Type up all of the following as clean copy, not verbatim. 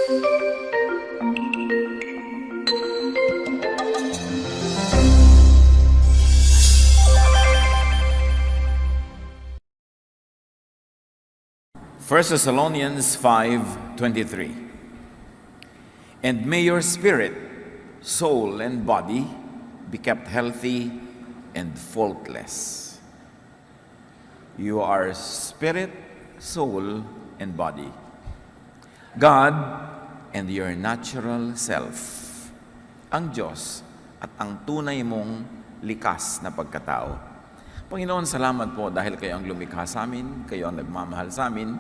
First Thessalonians 5:23. And may your spirit, soul, and body be kept healthy and faultless. You are spirit, soul, and body. God and your natural self. Ang Diyos at ang tunay mong likas na pagkatao. Panginoon, salamat po dahil kayo ang lumikha sa amin, kayo ang nagmamahal sa amin,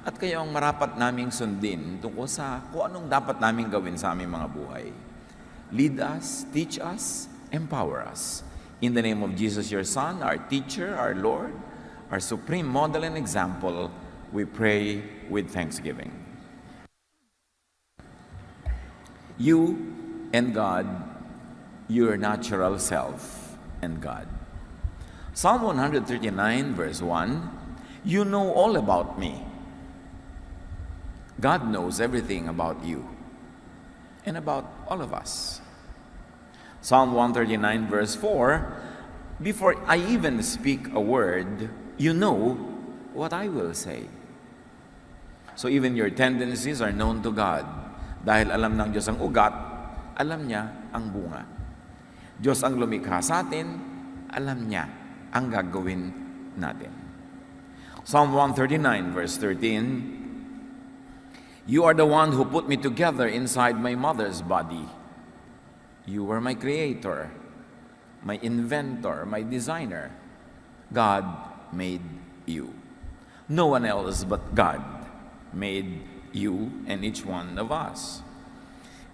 at kayo ang marapat naming sundin tungkol sa kung anong dapat naming gawin sa aming mga buhay. Lead us, teach us, empower us. In the name of Jesus, your Son, our teacher, our Lord, our supreme model and example, we pray with thanksgiving. You and God, your natural self and God. Psalm 139 verse 1, you know all about me. God knows everything about you and about all of us. Psalm 139 verse 4, before I even speak a word, you know what I will say. So even your tendencies are known to God. Dahil alam ng Diyos ang ugat, alam niya ang bunga. Diyos ang lumikha sa atin, alam niya ang gagawin natin. Psalm 139 verse 13, you are the one who put me together inside my mother's body. You were my creator, my inventor, my designer. God made you. No one else but God made you and each one of us.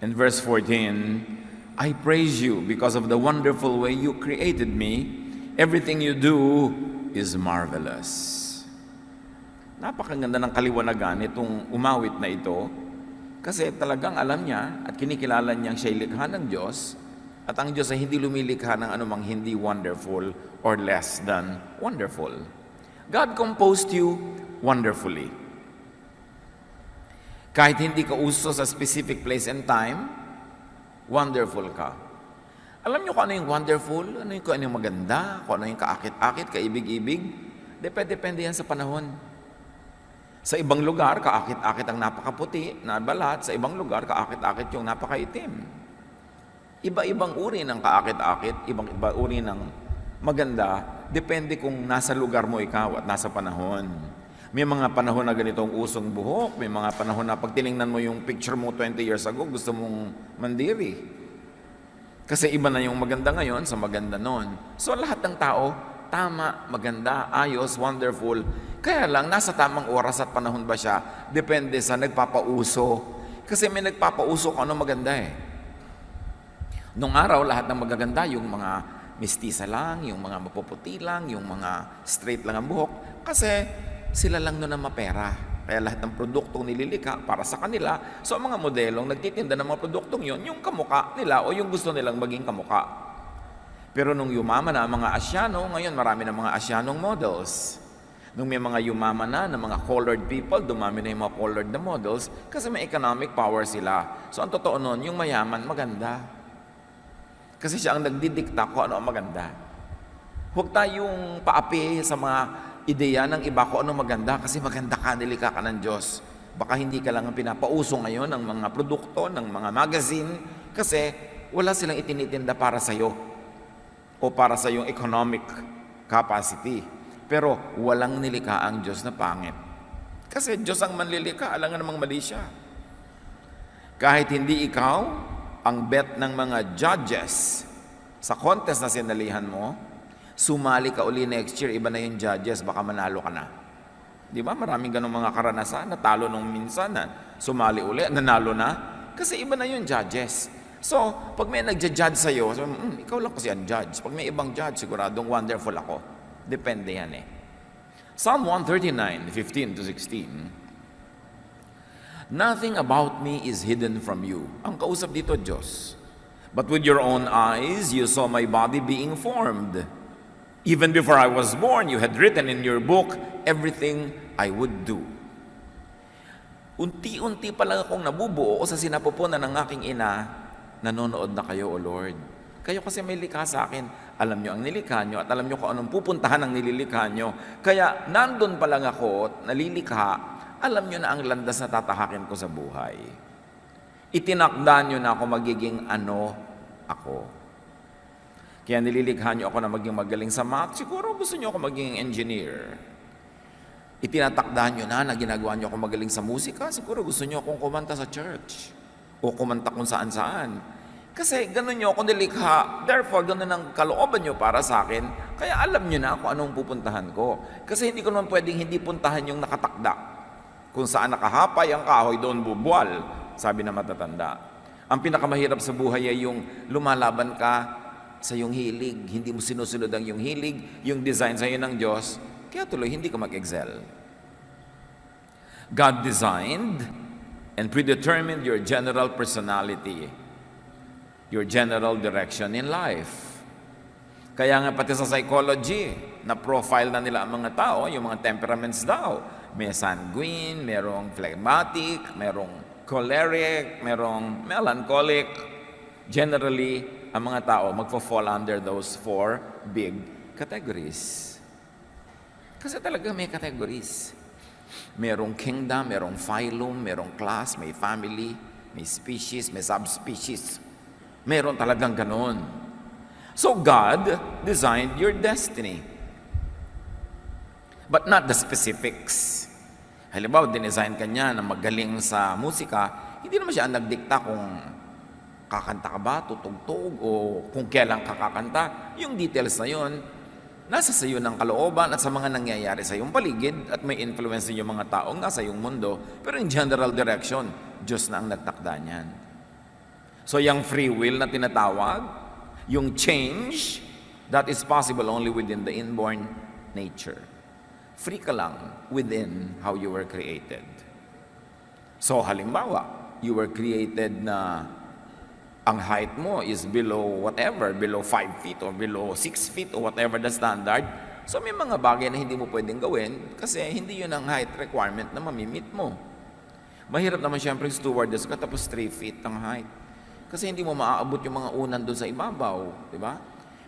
In verse 14, I praise you because of the wonderful way you created me. Everything you do is marvelous. Napakaganda ng kaliwanagan itong umawit na ito kasi talagang alam niya at kinikilala niyang siya'y likha ng Diyos at ang Diyos ay hindi lumilikha ng anumang hindi wonderful or less than wonderful. God composed you wonderfully. Kahit hindi ka uso sa specific place and time, wonderful ka. Alam niyo kung ano yung wonderful, ano yung maganda, kung ano yung kaakit-akit, kaibig-ibig, depende yan sa panahon. Sa ibang lugar, kaakit-akit ang napakaputi na balat. Sa ibang lugar, kaakit-akit yung napakaitim. Iba-ibang uri ng kaakit-akit, ibang-iba uri ng maganda, depende kung nasa lugar mo ikaw at nasa panahon. May mga panahon na ganitong usong buhok, may mga panahon na pag tinignan mo yung picture mo 20 years ago, gusto mong mandiri. Kasi iba na yung maganda ngayon sa maganda noon. So lahat ng tao, tama, maganda, ayos, wonderful. Kaya lang, nasa tamang oras at panahon ba siya? Depende sa nagpapauso. Kasi may nagpapauso kung ano maganda eh. Nung araw, lahat ng magaganda, yung mga mestiza lang, yung mga mapuputi lang, yung mga straight lang ang buhok. Kasi sila lang noon ang mapera. Kaya lahat ng produktong nililika para sa kanila. So ang mga modelong nagtitinda ng mga produktong yon, yung kamuka nila o yung gusto nilang maging kamuka. Pero nung yumaman na ang mga Asyano, ngayon marami na mga Asyanong models. Nung may mga yumaman na ng mga colored people, dumami na yung mga colored na models kasi may economic power sila. So ang totoo nun, yung mayaman, maganda. Kasi siya ang nagdidikta kung ano ang maganda. Huwag tayong paapi sa mga ideya ng iba kung ano maganda kasi maganda ka, nilika ka ng Diyos. Baka hindi ka lang ang pinapauso ngayon ng mga produkto, ng mga magazine kasi wala silang itinitinda para sa'yo o para sa iyong economic capacity. Pero walang nilikha ang Diyos na pangit. Kasi Diyos ang manlilika, alam nga namang mali siya. Kahit hindi ikaw ang bet ng mga judges sa contest na sinalihan mo, sumali ka uli next year, iba na yung judges, baka manalo ka na. Di ba? Maraming ganong mga karanasan, natalo nung minsan na sumali uli, nanalo na, kasi iba na yung judges. So, pag may nagja-judge sa'yo, ikaw lang kasi ang judge. Pag may ibang judge, siguradong wonderful ako. Depende yan eh. Psalm 139, 15-16. Nothing about me is hidden from you. Ang kausap dito, Diyos. But with your own eyes, you saw my body being formed. Even before I was born, you had written in your book everything I would do. Unti-unti pa lang akong nabubuo sa sinapupunan ng aking ina, nanonood na kayo, O Lord. Kayo kasi may likha sa akin. Alam nyo ang nilikha nyo at alam nyo kung anong pupuntahan ang nililikha nyo. Kaya nandun pa lang ako, nalilikha, alam nyo na ang landas na tatahakin ko sa buhay. Itinakda nyo na ako magiging ano ako. Kaya nililikha nyo ako na maging magaling sa math, siguro gusto nyo ako maging engineer. Itinatakda nyo na ginagawa nyo ako magaling sa musika, siguro gusto nyo akong kumanta sa church o kumanta kung saan-saan. Kasi ganun nyo ako nilikha, therefore ganun ang kalooban nyo para sa akin, kaya alam nyo na kung anong pupuntahan ko. Kasi hindi ko naman pwedeng hindi puntahan yung nakatakda. Kung saan nakahapay ang kahoy, doon bubual, sabi na matatanda. Ang pinakamahirap sa buhay ay yung lumalaban ka sa iyong hilig, hindi mo sinusunod ang iyong hilig, yung design sa iyo ng Diyos, kaya tuloy hindi ka mag-excel. God designed and predetermined your general personality, your general direction in life. Kaya nga pati sa psychology, na profile na nila ang mga tao, yung mga temperaments daw. May sanguine, merong phlegmatic, merong choleric, merong melancholic. Generally, ang mga tao magfo-fall under those 4 big categories. Kasi talaga may categories. Merong kingdom, merong phylum, merong class, may family, may species, may subspecies. Meron talagang ganon. So God designed your destiny. But not the specifics. Halimbawa, dinesign ka niya na magaling sa musika, hindi naman siya ang nagdikta kung kakanta ka ba, tutugtog, o kung kailan ka kakanta. Yung details na yun, nasa sa iyo ng kalooban at sa mga nangyayari sa iyong paligid at may influence din yung mga taong nasa iyong mundo. Pero in general direction, Diyos na ang nagtakda niyan. So yung free will na tinatawag, yung change, that is possible only within the inborn nature. Free ka lang within how you were created. So halimbawa, you were created na ang height mo is below whatever, below 5 feet or below 6 feet or whatever the standard. So may mga bagay na hindi mo pwedeng gawin kasi hindi yun ang height requirement na mamimit mo. Mahirap naman siyempre stewardess ka tapos 3 feet ang height. Kasi hindi mo maaabot yung mga unan doon sa ibabaw, di ba?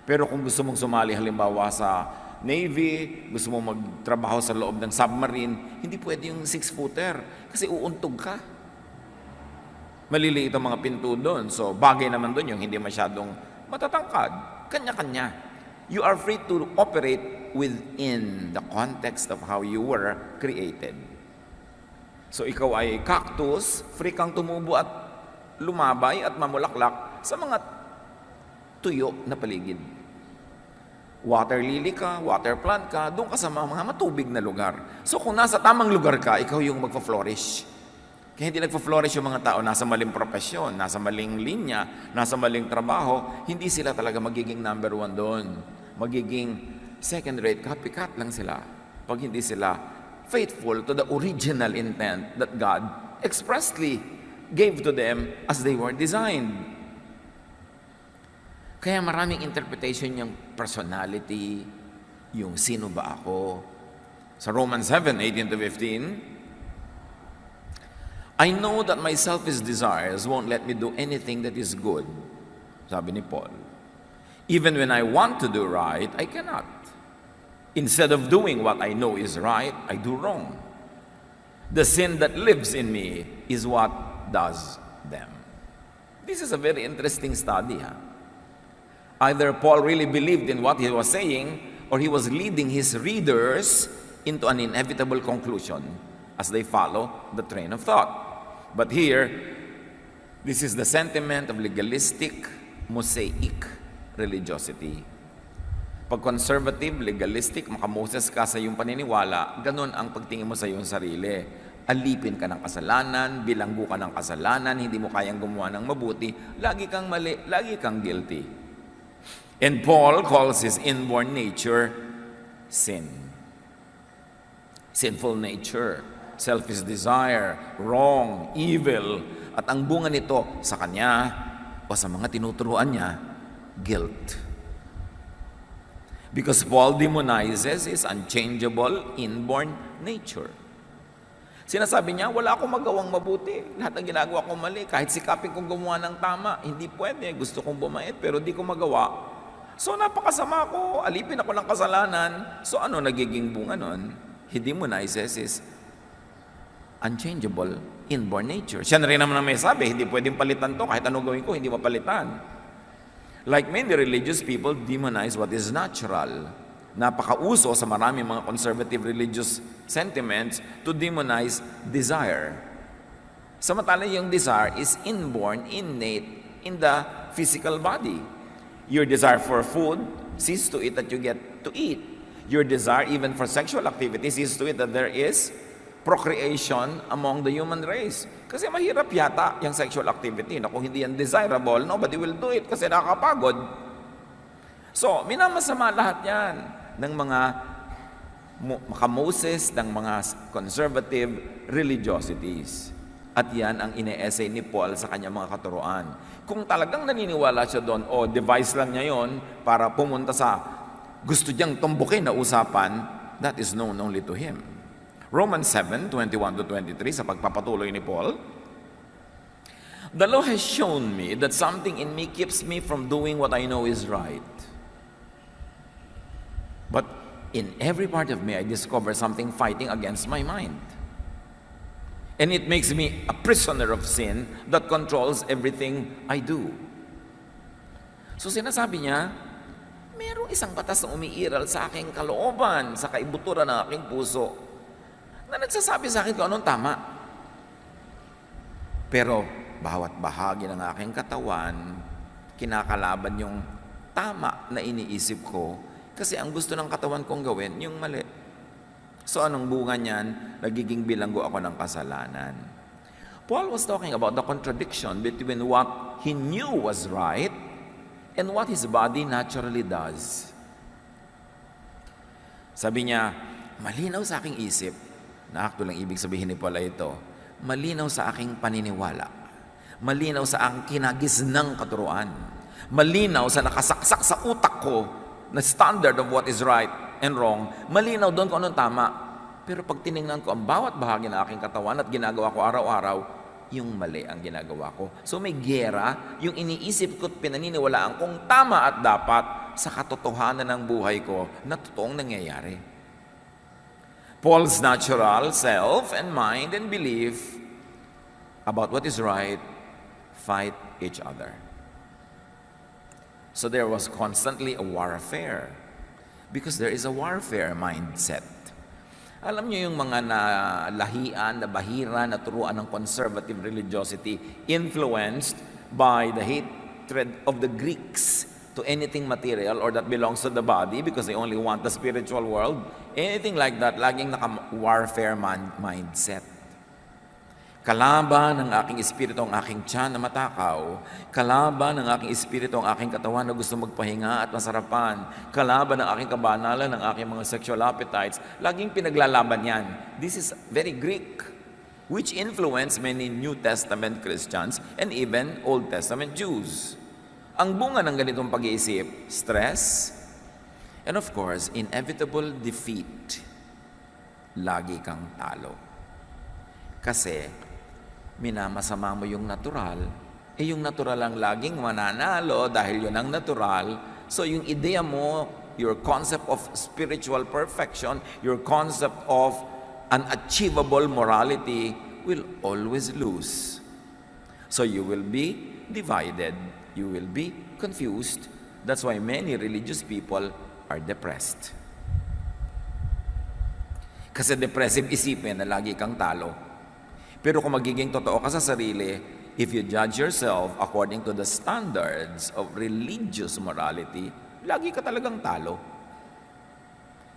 Pero kung gusto mong sumali halimbawa sa Navy, gusto mong magtrabaho sa loob ng submarine, hindi pwede yung 6-footer kasi uuntog ka. Maliliit ang mga pinto doon. So, bagay naman doon yung hindi masyadong matatangkad. Kanya-kanya. You are free to operate within the context of how you were created. So, ikaw ay cactus, free kang tumubo at lumabay at mamulaklak sa mga tuyo na paligid. Water lily ka, water plant ka, doon ka sa mga matubig na lugar. So, kung nasa tamang lugar ka, ikaw yung magpa-flourish. Kaya hindi nagpa-flourish yung mga tao nasa maling profesyon, nasa maling linya, nasa maling trabaho, hindi sila talaga magiging number 1 doon. Magiging second-rate, copycat lang sila pag hindi sila faithful to the original intent that God expressly gave to them as they were designed. Kaya maraming interpretation yung personality, yung sino ba ako. Sa Romans 7:18-15, I know that my selfish desires won't let me do anything that is good, sabi ni Paul. Even when I want to do right, I cannot. Instead of doing what I know is right, I do wrong. The sin that lives in me is what does them. This is a very interesting study. Either Paul really believed in what he was saying, or he was leading his readers into an inevitable conclusion as they follow the train of thought. But here, this is the sentiment of legalistic, Mosaic religiosity. Pag conservative, legalistic, makamoses ka sa iyong paniniwala, ganun ang pagtingin mo sa iyong sarili. Alipin ka ng kasalanan, bilanggo ka ng kasalanan, hindi mo kayang gumawa ng mabuti, lagi kang mali, lagi kang guilty. And Paul calls his inborn nature sin. Sinful nature, selfish desire, wrong, evil, at ang bunga nito sa kanya o sa mga tinuturuan niya, guilt. Because Paul demonizes his unchangeable inborn nature. Sinasabi niya, wala akong magawang mabuti. Lahat ng ginagawa ko mali. Kahit sikapin kong gumawa ng tama, hindi pwede. Gusto kong bumait, pero di ko magawa. So napakasama ko. Alipin ako ng kasalanan. So ano nagiging bunga nun? Demonizes is unchangeable, inborn nature. Siya na rin naman ang may sabi, hindi pwedeng palitan to. Kahit anong gawin ko, hindi mapalitan. Like many religious people, demonize what is natural. Napakauso sa maraming mga conservative religious sentiments to demonize desire. Samantala yung desire is inborn, innate in the physical body. Your desire for food sees to it that you get to eat. Your desire even for sexual activity sees to it that there is procreation among the human race. Kasi mahirap yata yung sexual activity na kung hindi yan desirable, nobody will do it kasi nakakapagod. So, minamasama lahat yan ng mga Moses, ng mga conservative religiosities. At yan ang ine-essay ni Paul sa kanyang mga katuruan. Kung talagang naniniwala siya doon, o device lang niya yon para pumunta sa gusto niyang tumbukin na usapan, that is known only to him. Romans 7:21-23, sa pagpapatuloy ni Paul, the law has shown me that something in me keeps me from doing what I know is right. But in every part of me, I discover something fighting against my mind. And it makes me a prisoner of sin that controls everything I do. So sinasabi niya, mayroong isang batas na umiiral sa aking kalooban, sa kaibuturan ng aking puso, na nagsasabi sa akin kung anong tama. Pero bawat bahagi ng aking katawan, kinakalaban yung tama na iniisip ko, kasi ang gusto ng katawan kong gawin, yung mali. So anong bunga niyan? Nagiging bilanggo ako ng kasalanan. Paul was talking about the contradiction between what he knew was right and what his body naturally does. Sabi niya, malinaw sa aking isip, na actually lang ibig sabihin ni Paul ay ito, malinaw sa aking paniniwala, malinaw sa aking kinagisnang katuruan, malinaw sa nakasaksak sa utak ko na standard of what is right and wrong, malinaw doon kung anong tama. Pero pag tinignan ko ang bawat bahagi ng aking katawan at ginagawa ko araw-araw, yung mali ang ginagawa ko. So may gera, yung iniisip ko at pinaniniwalaan kung tama at dapat sa katotohanan ng buhay ko na totoong nangyayari. Paul's natural self and mind and belief about what is right fight each other. So there was constantly a warfare because there is a warfare mindset. Alam niyo yung mga nalahian, nabahira, naturuan ng conservative religiosity influenced by the hatred of the Greeks to anything material or that belongs to the body because they only want the spiritual world. Anything like that, laging naka-warfare mindset. Kalaban ng aking espiritu ang aking tiyan na matakaw. Kalaban ng aking espiritu ang aking katawan na gusto magpahinga at masarapan. Kalaban ng aking kabanalan, ng aking mga sexual appetites. Laging pinaglalaban yan. This is very Greek, which influenced many New Testament Christians and even Old Testament Jews. Ang bunga ng ganitong pag-iisip, stress, and of course, inevitable defeat. Lagi kang talo. Kasi minamasama mo yung natural, yung natural ang laging mananalo dahil yun ang natural. So yung ideya mo, your concept of spiritual perfection, your concept of unachievable morality will always lose. So you will be divided, you will be confused. That's why many religious people are depressed. Kasi depressive isipin na lagi kang talo. Pero kung magiging totoo ka sa sarili, if you judge yourself according to the standards of religious morality, lagi ka talagang talo.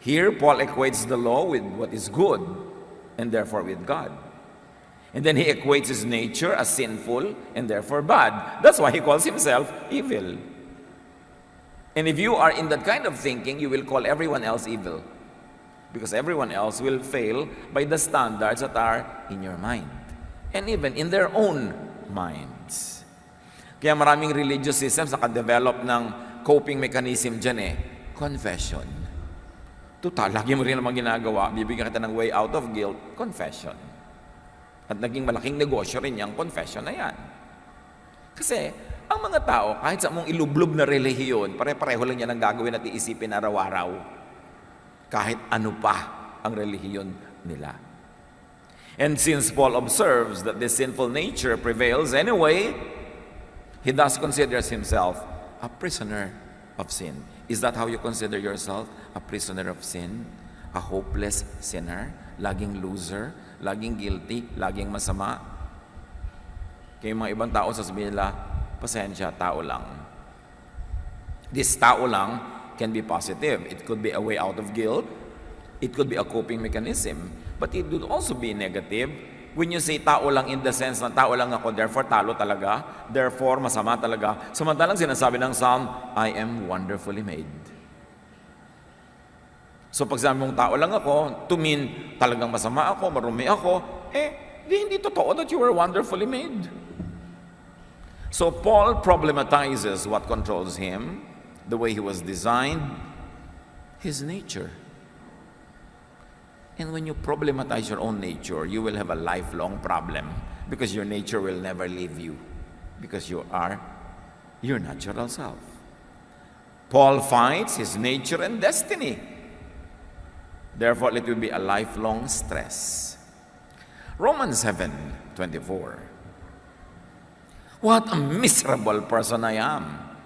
Here, Paul equates the law with what is good, and therefore with God. And then he equates his nature as sinful, and therefore bad. That's why he calls himself evil. And if you are in that kind of thinking, you will call everyone else evil. Because everyone else will fail by the standards that are in your mind. And even in their own minds. Kaya maraming religious systems nakadevelop ng coping mechanism dyan confession. Total, lagi mo rin naman ginagawa. Bibigyan kita ng way out of guilt, confession. At naging malaking negosyo rin yung confession na yan. Kasi, ang mga tao, kahit sa mong ilublob na relihiyon, pare-pareho lang yan ang gagawin at iisipin araw-araw. Kahit ano pa ang relihiyon nila. And since Paul observes that this sinful nature prevails anyway, he thus considers himself a prisoner of sin. Is that how you consider yourself? A prisoner of sin? A hopeless sinner? Laging loser? Laging guilty? Laging masama? Kaya yung mga ibang tao sasabihin nila, pasensya, tao lang. This tao lang can be positive. It could be a way out of guilt. It could be a coping mechanism. But it could also be negative. When you say tao lang in the sense na tao lang ako, therefore talo talaga, therefore masama talaga. Samantalang sinasabi ng Psalm, I am wonderfully made. So pag sabi mong tao lang ako, to mean talagang masama ako, marumi ako, hindi totoo that you were wonderfully made. So Paul problematizes what controls him, the way he was designed, his nature. And when you problematize your own nature, you will have a lifelong problem because your nature will never leave you because you are your natural self. Paul fights his nature and destiny. Therefore, it will be a lifelong stress. Romans 7:24. What a miserable person I am.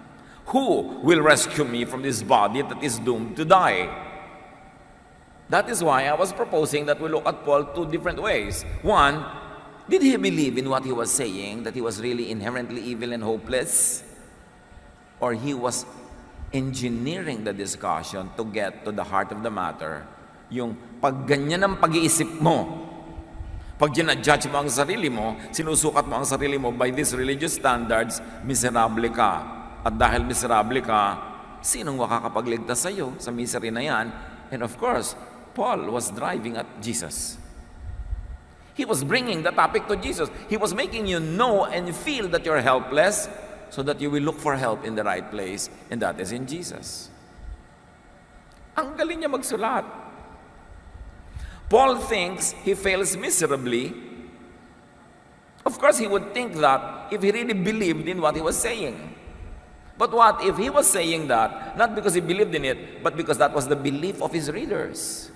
Who will rescue me from this body that is doomed to die? That is why I was proposing that we look at Paul two different ways. One, did he believe in what he was saying, that he was really inherently evil and hopeless? Or he was engineering the discussion to get to the heart of the matter, yung pag ganyan ang pag-iisip mo, pag ginadjudge mo ang sarili mo, sinusukat mo ang sarili mo by these religious standards, miserable ka. At dahil miserable ka, sinong makakapagligtas sa iyo sa misery na yan? And of course, Paul was driving at Jesus. He was bringing the topic to Jesus. He was making you know and feel that you're helpless so that you will look for help in the right place, and that is in Jesus. Ang galing niya magsulat. Paul thinks he fails miserably. Of course, he would think that if he really believed in what he was saying. But what if he was saying that, not because he believed in it, but because that was the belief of his readers?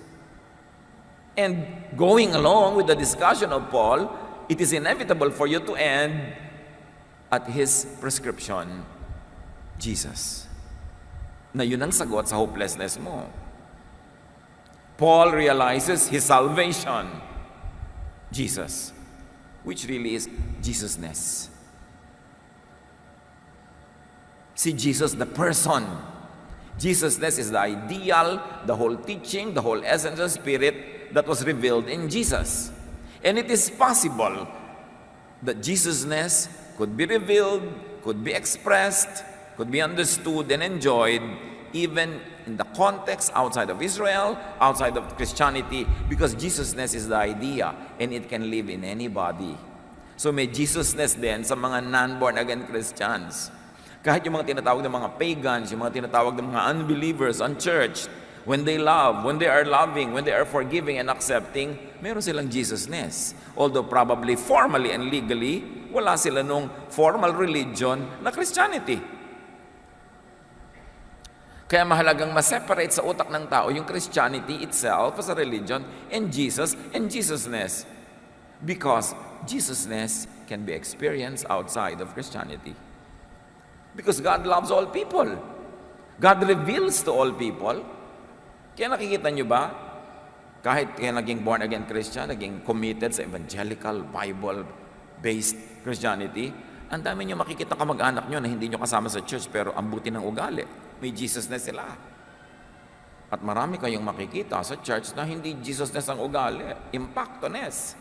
And going along with the discussion of Paul, it is inevitable for you to end at his prescription, Jesus. Na yun ang sagot sa hopelessness mo. Paul realizes his salvation, Jesus, which really is Jesusness. See Jesus, the person. Jesusness is the ideal, the whole teaching, the whole essence of Spirit that was revealed in Jesus. And it is possible that Jesusness could be revealed, could be expressed, could be understood and enjoyed even in the context outside of Israel, outside of Christianity, because Jesusness is the idea and it can live in anybody. So may Jesusness din sa mga non-born again Christians. Kahit yung mga tinatawag ng mga pagans, yung mga tinatawag ng mga unbelievers, unchurched, when they love, when they are loving, when they are forgiving and accepting, meron silang Jesusness. Although probably formally and legally, wala sila nung formal religion na Christianity. Kaya mahalagang ma-separate sa utak ng tao yung Christianity itself as a religion and Jesus and Jesusness. Because Jesusness can be experienced outside of Christianity. Because God loves all people. God reveals to all people. Kaya nakikita nyo ba, kahit kaya naging born-again Christian, naging committed sa evangelical, Bible-based Christianity, ang dami nyo makikita kamag-anak nyo na hindi nyo kasama sa church pero ang buti ng ugali. May Jesusness sila. At marami kayong makikita sa church na hindi Jesusness ang ugali, impactoness.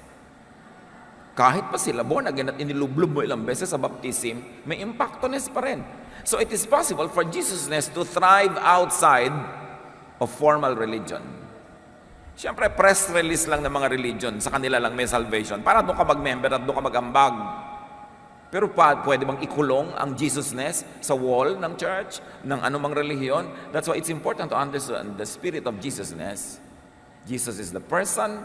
Kahit pa sila born again at inilublob mo ilang beses sa baptism, may impactoness pa rin. So it is possible for Jesusness to thrive outside of formal religion. Siyempre, press release lang ng mga religion, sa kanila lang may salvation. Para doon ka mag-member at doon ka mag-ambag. Pero pwede bang ikulong ang Jesusness sa wall ng church, ng anumang relihiyon? That's why it's important to understand the spirit of Jesusness. Jesus is the person.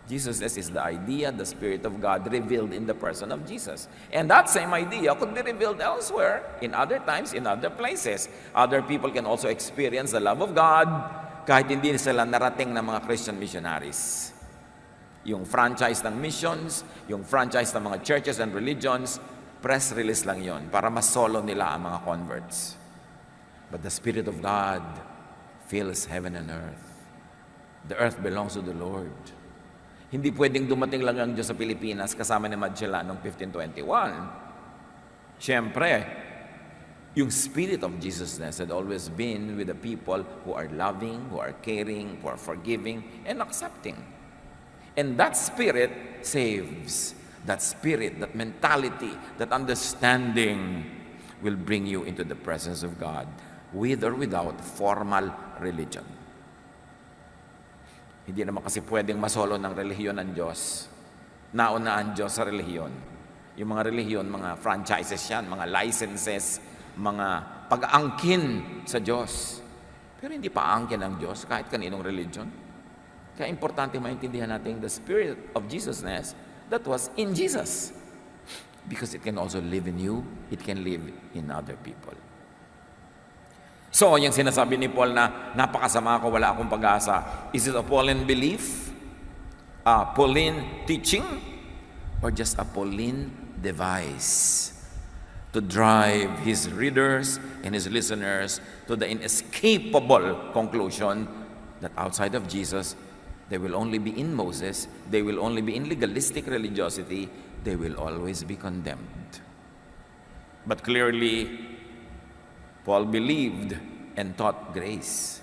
Jesusness is the idea, the Spirit of God revealed in the person of Jesus. And that same idea could be revealed elsewhere, in other times, in other places. Other people can also experience the love of God kahit hindi sila narating ng mga Christian missionaries. Yung franchise ng missions, yung franchise ng mga churches and religions, press release lang yon para masolo nila ang mga converts. But the Spirit of God fills heaven and earth. The earth belongs to the Lord. Hindi pwedeng dumating lang ang Diyos sa Pilipinas kasama ni Magellan noong 1521. Siyempre, yung Spirit of Jesusness had always been with the people who are loving, who are caring, who are forgiving, and accepting. And that Spirit saves. That Spirit, that mentality, that understanding will bring you into the presence of God, with or without formal religion. Hindi naman kasi pwedeng masolo ng relihiyon ng Diyos. Nauna ang Diyos sa relihiyon. Yung mga relihiyon, mga franchises yan, mga licenses, mga pag-aangkin sa Diyos. Pero hindi pa aangkin ang Diyos kahit kaninong religion. Kaya importante maintindihan natin the Spirit of Jesusness that was in Jesus. Because it can also live in you, it can live in other people. So, yung sinasabi ni Paul na napakasama ko, wala akong pag-asa, is it a Pauline belief? A Pauline teaching? Or just a Pauline device to drive his readers and his listeners to the inescapable conclusion that outside of Jesus, they will only be in Moses, they will only be in legalistic religiosity, they will always be condemned. But clearly, Paul believed and taught grace.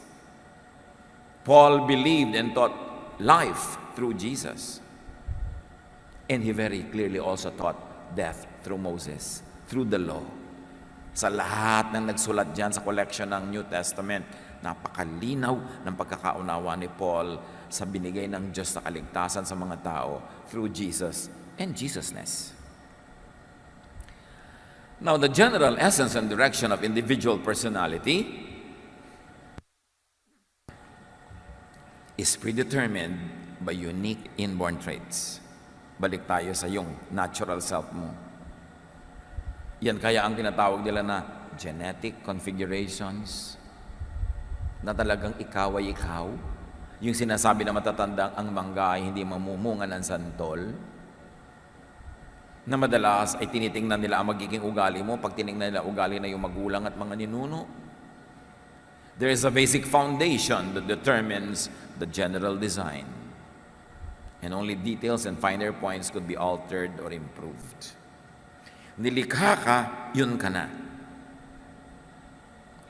Paul believed and taught life through Jesus. And he very clearly also taught death through Moses, through the law. Sa lahat ng nagsulat dyan sa collection ng New Testament, napakalinaw ng pagkakaunawa ni Paul sa binigay ng Diyos na kaligtasan sa mga tao through Jesus and Jesusness. Now, the general essence and direction of individual personality is predetermined by unique inborn traits. Balik tayo sa yung natural self mo. Yan kaya ang tinatawag nila na genetic configurations, na talagang ikaw ay ikaw. Yung sinasabi na matatandang ang mangga ay hindi mamumunga ng santol, na madalas ay tinitingnan nila ang magiging ugali mo pag tinignan nila ugali na yung magulang at mga ninuno. There is a basic foundation that determines the general design, and only details and finer points could be altered or improved. Nilikha ka, yun ka na.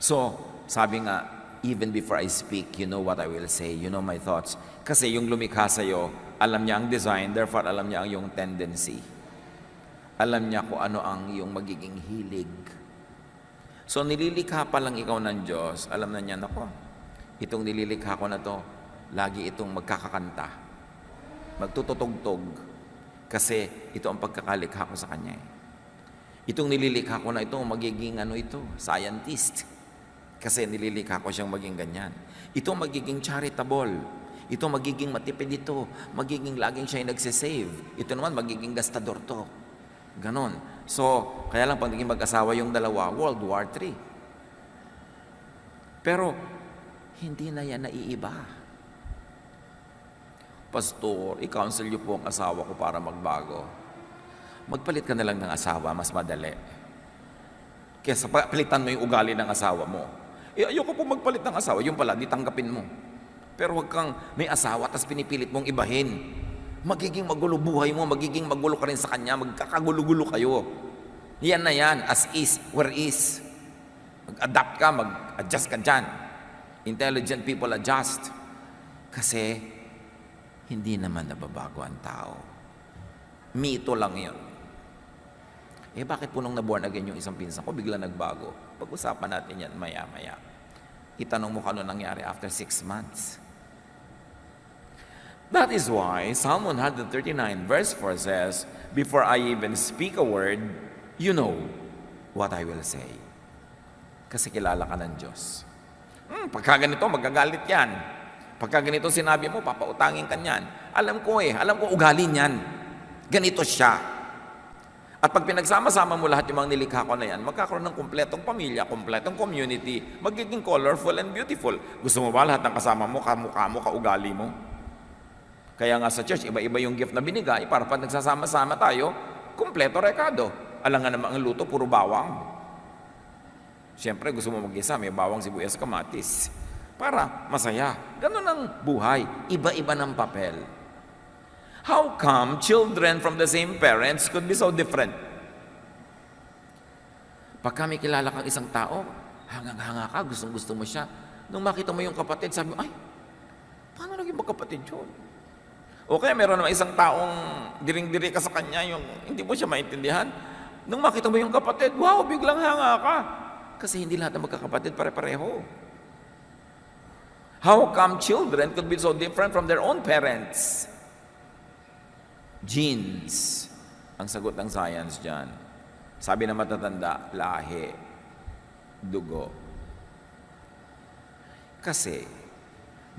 So, sabi nga, even before I speak, you know what I will say, you know my thoughts. Kasi yung lumikha sa'yo, alam niya ang design, therefore alam niya ang yung tendency. Alam niya kung ano ang iyong magiging hilig. So, nililikha pa lang ikaw ng Diyos, alam na niya, nako, itong nililikha ko na to, lagi itong magkakakanta, magtututugtog, kasi ito ang pagkakalikha ko sa Kanya. Itong nililikha ko na ito, magiging scientist, kasi nililikha ko siyang maging ganyan. Ito magiging charitable, ito magiging matipid ito, magiging laging siya yung nagsisave, ito naman magiging gastador to. Ganon. So, kaya lang pag naging mag-asawa yung dalawa, World War III. Pero, hindi na yan naiiba. Pastor, i-counsel niyo po ang asawa ko para magbago. Magpalit ka na lang ng asawa, mas madali. Kesa palitan mo yung ugali ng asawa mo. Ayoko po magpalit ng asawa, yung pala, di tanggapin mo. Pero wag kang may asawa, tas pinipilit mong ibahin. Magiging magulo buhay mo, magiging magulo ka rin sa kanya, magkakagulo-gulo kayo. Yan na yan, as is, where is. Mag-adapt ka, mag-adjust ka dyan. Intelligent people adjust. Kasi, hindi naman nababago ang tao. Mito lang yun. Bakit po nung na-born again yung isang pinsan ko, bigla nagbago? Pag-usapan natin yan maya-maya. Itanong mo kano nangyari after 6 months. That is why Psalm 139 verse 4 says, before I even speak a word, you know what I will say. Kasi kilala ka ng Diyos. Pagka ganito, magagalit yan. Pagka ganito sinabi mo, papautangin ka niyan. Alam ko ugali niyan. Ganito siya. At pag pinagsama-sama mo lahat yung mga nilikha ko na yan, magkakaroon ng kumpletong pamilya, kumpletong community, magiging colorful and beautiful. Gusto mo ba lahat ng kasama mo, kamukha mo, kaugali mo? Kaya nga sa church, iba-iba yung gift na binigay para pag nagsasama-sama tayo, kumpleto rekado. Alam nga naman ang luto, puro bawang. Siyempre, gusto mo mag-isa, may bawang, sibuyas, kamatis. Para masaya. Ganun ang buhay. Iba-iba ng papel. How come children from the same parents could be so different? Pagka may kilala kang isang tao, hangang-hanga ka, gustong-gusto mo siya. Nung makita mo yung kapatid, sabi mo, ay, paano naging magkapatid yun? O kaya meron naman isang taong diring-diri ka sa kanya, yung hindi mo siya maintindihan. Nung makita mo yung kapatid, wow, biglang hanga ka. Kasi hindi lahat ng magkakapatid pare-pareho. How come children could be so different from their own parents? Genes ang sagot ng science dyan. Sabi na matatanda, lahi, dugo. Kasi,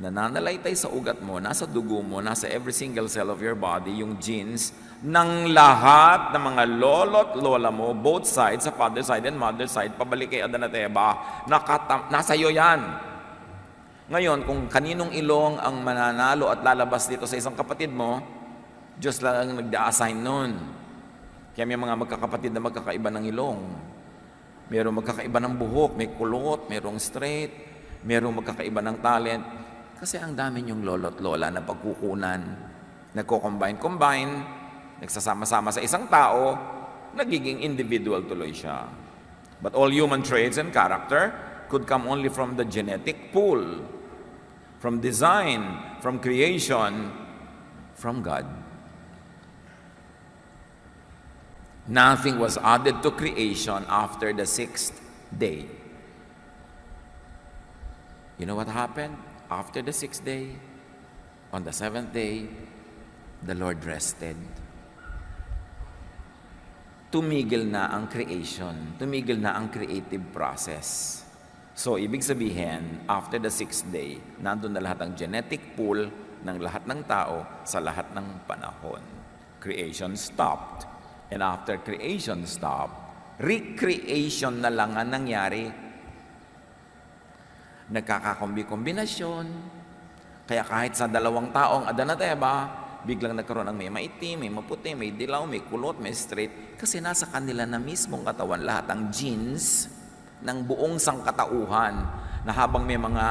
nananalaytay sa ugat mo, nasa dugo mo, nasa every single cell of your body, yung genes ng lahat ng mga lolo't lola mo, both sides, sa father side and mother side, pabalik kay Adan at Eva, nasa iyo yan. Ngayon, kung kaninong ilong ang mananalo at lalabas dito sa isang kapatid mo, Diyos lang ang nagda-assign nun. Kaya may mga magkakapatid na magkakaiba ng ilong. Mayroong magkakaiba ng buhok, may kulot, mayroong straight, mayroong magkakaiba ng talent. Kasi ang dami niyong lolo't lola na pagkukunan, nagko-combine, nagsasama-sama sa isang tao, nagiging individual tuloy siya. But all human traits and character could come only from the genetic pool, from design, from creation, from God. Nothing was added to creation after the sixth day. You know what happened? After the sixth day, on the seventh day, the Lord rested. Tumigil na ang creation. Tumigil na ang creative process. So, ibig sabihin, after the sixth day, nandun na lahat ang genetic pool ng lahat ng tao sa lahat ng panahon. Creation stopped. And after creation stopped, recreation na lang ang nangyari. Nagkakakombi-kombinasyon. Kaya kahit sa dalawang taong Adan at Eva, biglang nagkaroon ng may maitim, may maputi, may dilaw, may kulot, may straight. Kasi nasa kanila na mismong katawan lahat ang genes ng buong sangkatauhan na habang may mga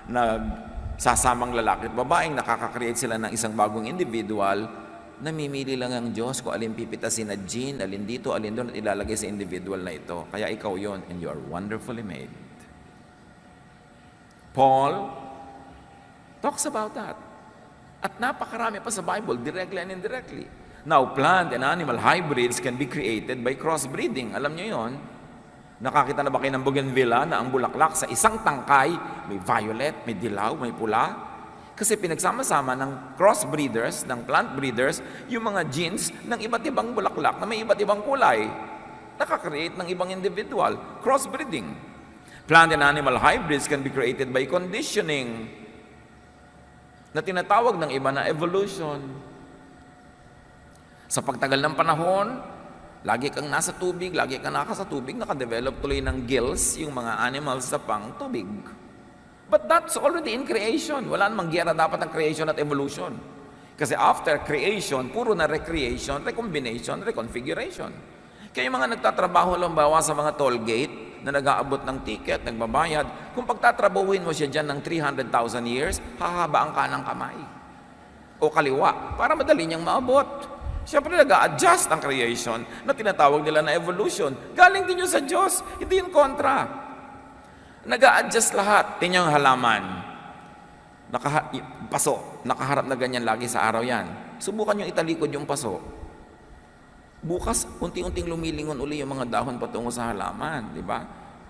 nagsasamang lalaki at babaeng nakaka-create sila ng isang bagong individual, namimili lang ang Diyos kung alin pipitasin na gene, alin dito, alin doon, at ilalagay sa individual na ito. Kaya ikaw yon, and you are wonderfully made. Paul talks about that. At napakarami pa sa Bible, directly and indirectly. Now, plant and animal hybrids can be created by crossbreeding. Alam niyo yon? Nakakita na ba kayo ng bougainvillea na ang bulaklak sa isang tangkay, may violet, may dilaw, may pula? Kasi pinagsama-sama ng crossbreeders, ng plant breeders, yung mga genes ng iba't ibang bulaklak na may iba't ibang kulay. Nakakreate ng ibang individual. Crossbreeding. Plant and animal hybrids can be created by conditioning na tinatawag ng iba na evolution. Sa pagtagal ng panahon, lagi kang nasa tubig, lagi kang nasa tubig, nakadevelop tuloy ng gills yung mga animals sa pang tubig. But that's already in creation. Wala namang giyera dapat ang creation at evolution. Kasi after creation, puro na recreation, recombination, reconfiguration. Kaya yung mga nagtatrabaho lambawa sa mga toll gate na nag-aabot ng ticket, nagbabayad, kung pagtatrabahuin mo siya dyan ng 300,000 years, hahaba ang kanang kamay o kaliwa para madali niyang maabot. Siyempre nag-a-adjust ang creation na tinatawag nila na evolution. Galing din yun sa Diyos, hindi yung kontra. Nag-a-adjust lahat. Tingnan yung halaman. Paso. Nakaharap na ganyan lagi sa araw yan. Subukan yung italikod yung paso. Bukas, unti-unting lumilingon uli yung mga dahon patungo sa halaman. Di ba?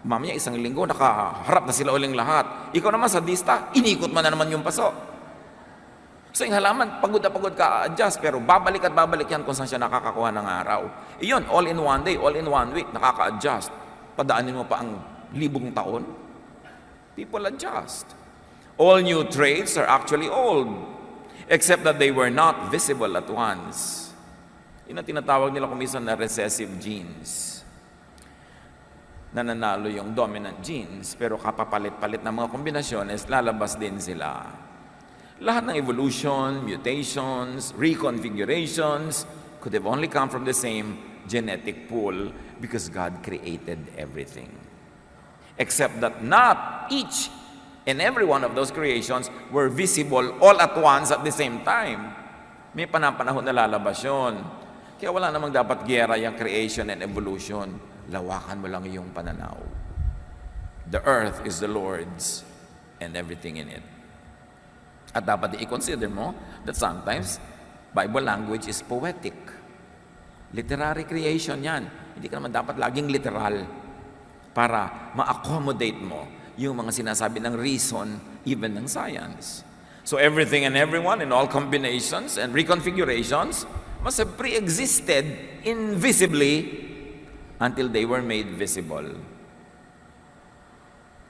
Mamaya isang linggo, nakaharap na sila uling lahat. Ikaw naman sa dista, inikot mo na naman yung paso. So yung halaman, pagod na pagod ka adjust, pero babalik at babalik yan kung saan siya nakakakuha ng araw. Iyon, all in one day, all in one week, nakaka-adjust. Padaanin mo pa ang libong taon. People adjust. All new traits are actually old, except that they were not visible at once. Yun ang tinatawag nila kumisan na recessive genes. Nananalo yung dominant genes, pero kapapalit-palit ng mga kombinasyones, lalabas din sila. Lahat ng evolution, mutations, reconfigurations could have only come from the same genetic pool because God created everything. Except that not each and every one of those creations were visible all at once at the same time. May panahon na lalabas yun. Kaya wala namang dapat giyera yung creation and evolution. Lawakan mo lang yung pananaw. The earth is the Lord's and everything in it. At dapat i-consider mo that sometimes Bible language is poetic. Literary creation yan. Hindi ka naman dapat laging literal para ma-accommodate mo yung mga sinasabi ng reason, even ng science. So everything and everyone in all combinations and reconfigurations must have pre-existed invisibly until they were made visible.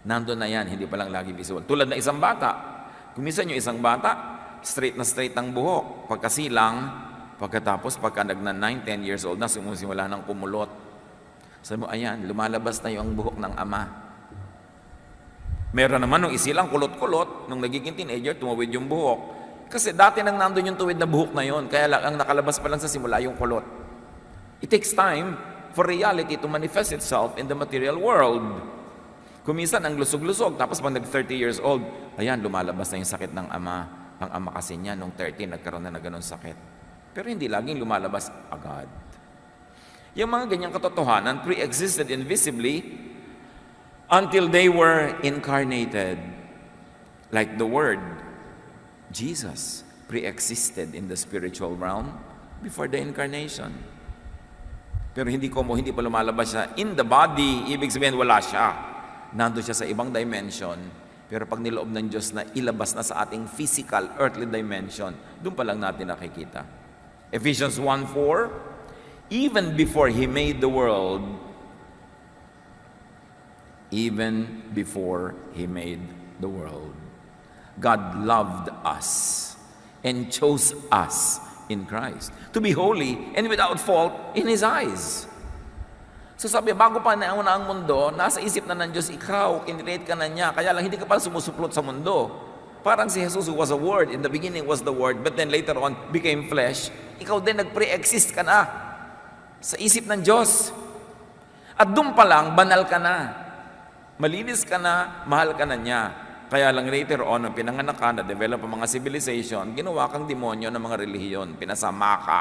Nandun na yan, hindi pa lang lagi visible. Tulad na isang bata. Kumisan yung isang bata, straight na straight ang buhok. Pagkasilang, pagkatapos pagka nagna 9, 10 years old na, sumusimula ng kumulot. Sabi mo, ayan, lumalabas na yung buhok ng ama. Meron naman nung isilang kulot-kulot, nung nagiging teenager, tumawid yung buhok. Kasi dati nang nandun yung tuwid na buhok na yon, kaya lang ang nakalabas pa lang sa simula yung kulot. It takes time for reality to manifest itself in the material world. Kuminsan ang lusog-lusog, tapos pag nag-30 years old, ayan, lumalabas na yung sakit ng ama. Ang ama kasi niya, nung 30, nagkaroon na ganun sakit. Pero hindi laging lumalabas agad. Yung mga ganyang katotohanan pre-existed invisibly until they were incarnated. Like the Word, Jesus pre-existed in the spiritual realm before the incarnation. Pero hindi pa lumalabas siya in the body, ibig sabihin wala siya. Nandun siya sa ibang dimension, pero pag niloob ng Diyos na ilabas na sa ating physical, earthly dimension, doon pa lang natin nakikita. Ephesians 1:4, even before He made the world, God loved us and chose us in Christ to be holy and without fault in His eyes. So sabi, bago pa nauna ang mundo, nasa isip na ng Diyos, ikaw, kinrate ka na niya, kaya lang hindi ka pa sumusuplot sa mundo. Parang si Jesus who was a Word, in the beginning was the Word, but then later on became flesh. Ikaw din, nag-pre-exist ka na sa isip ng Diyos. At doon pa lang, banal ka na. Malinis ka na, mahal ka na niya. Kaya lang later on, nung pinanganak ka, na-develop ang mga civilization, ginawa kang demonyo ng mga relihiyon, pinasama ka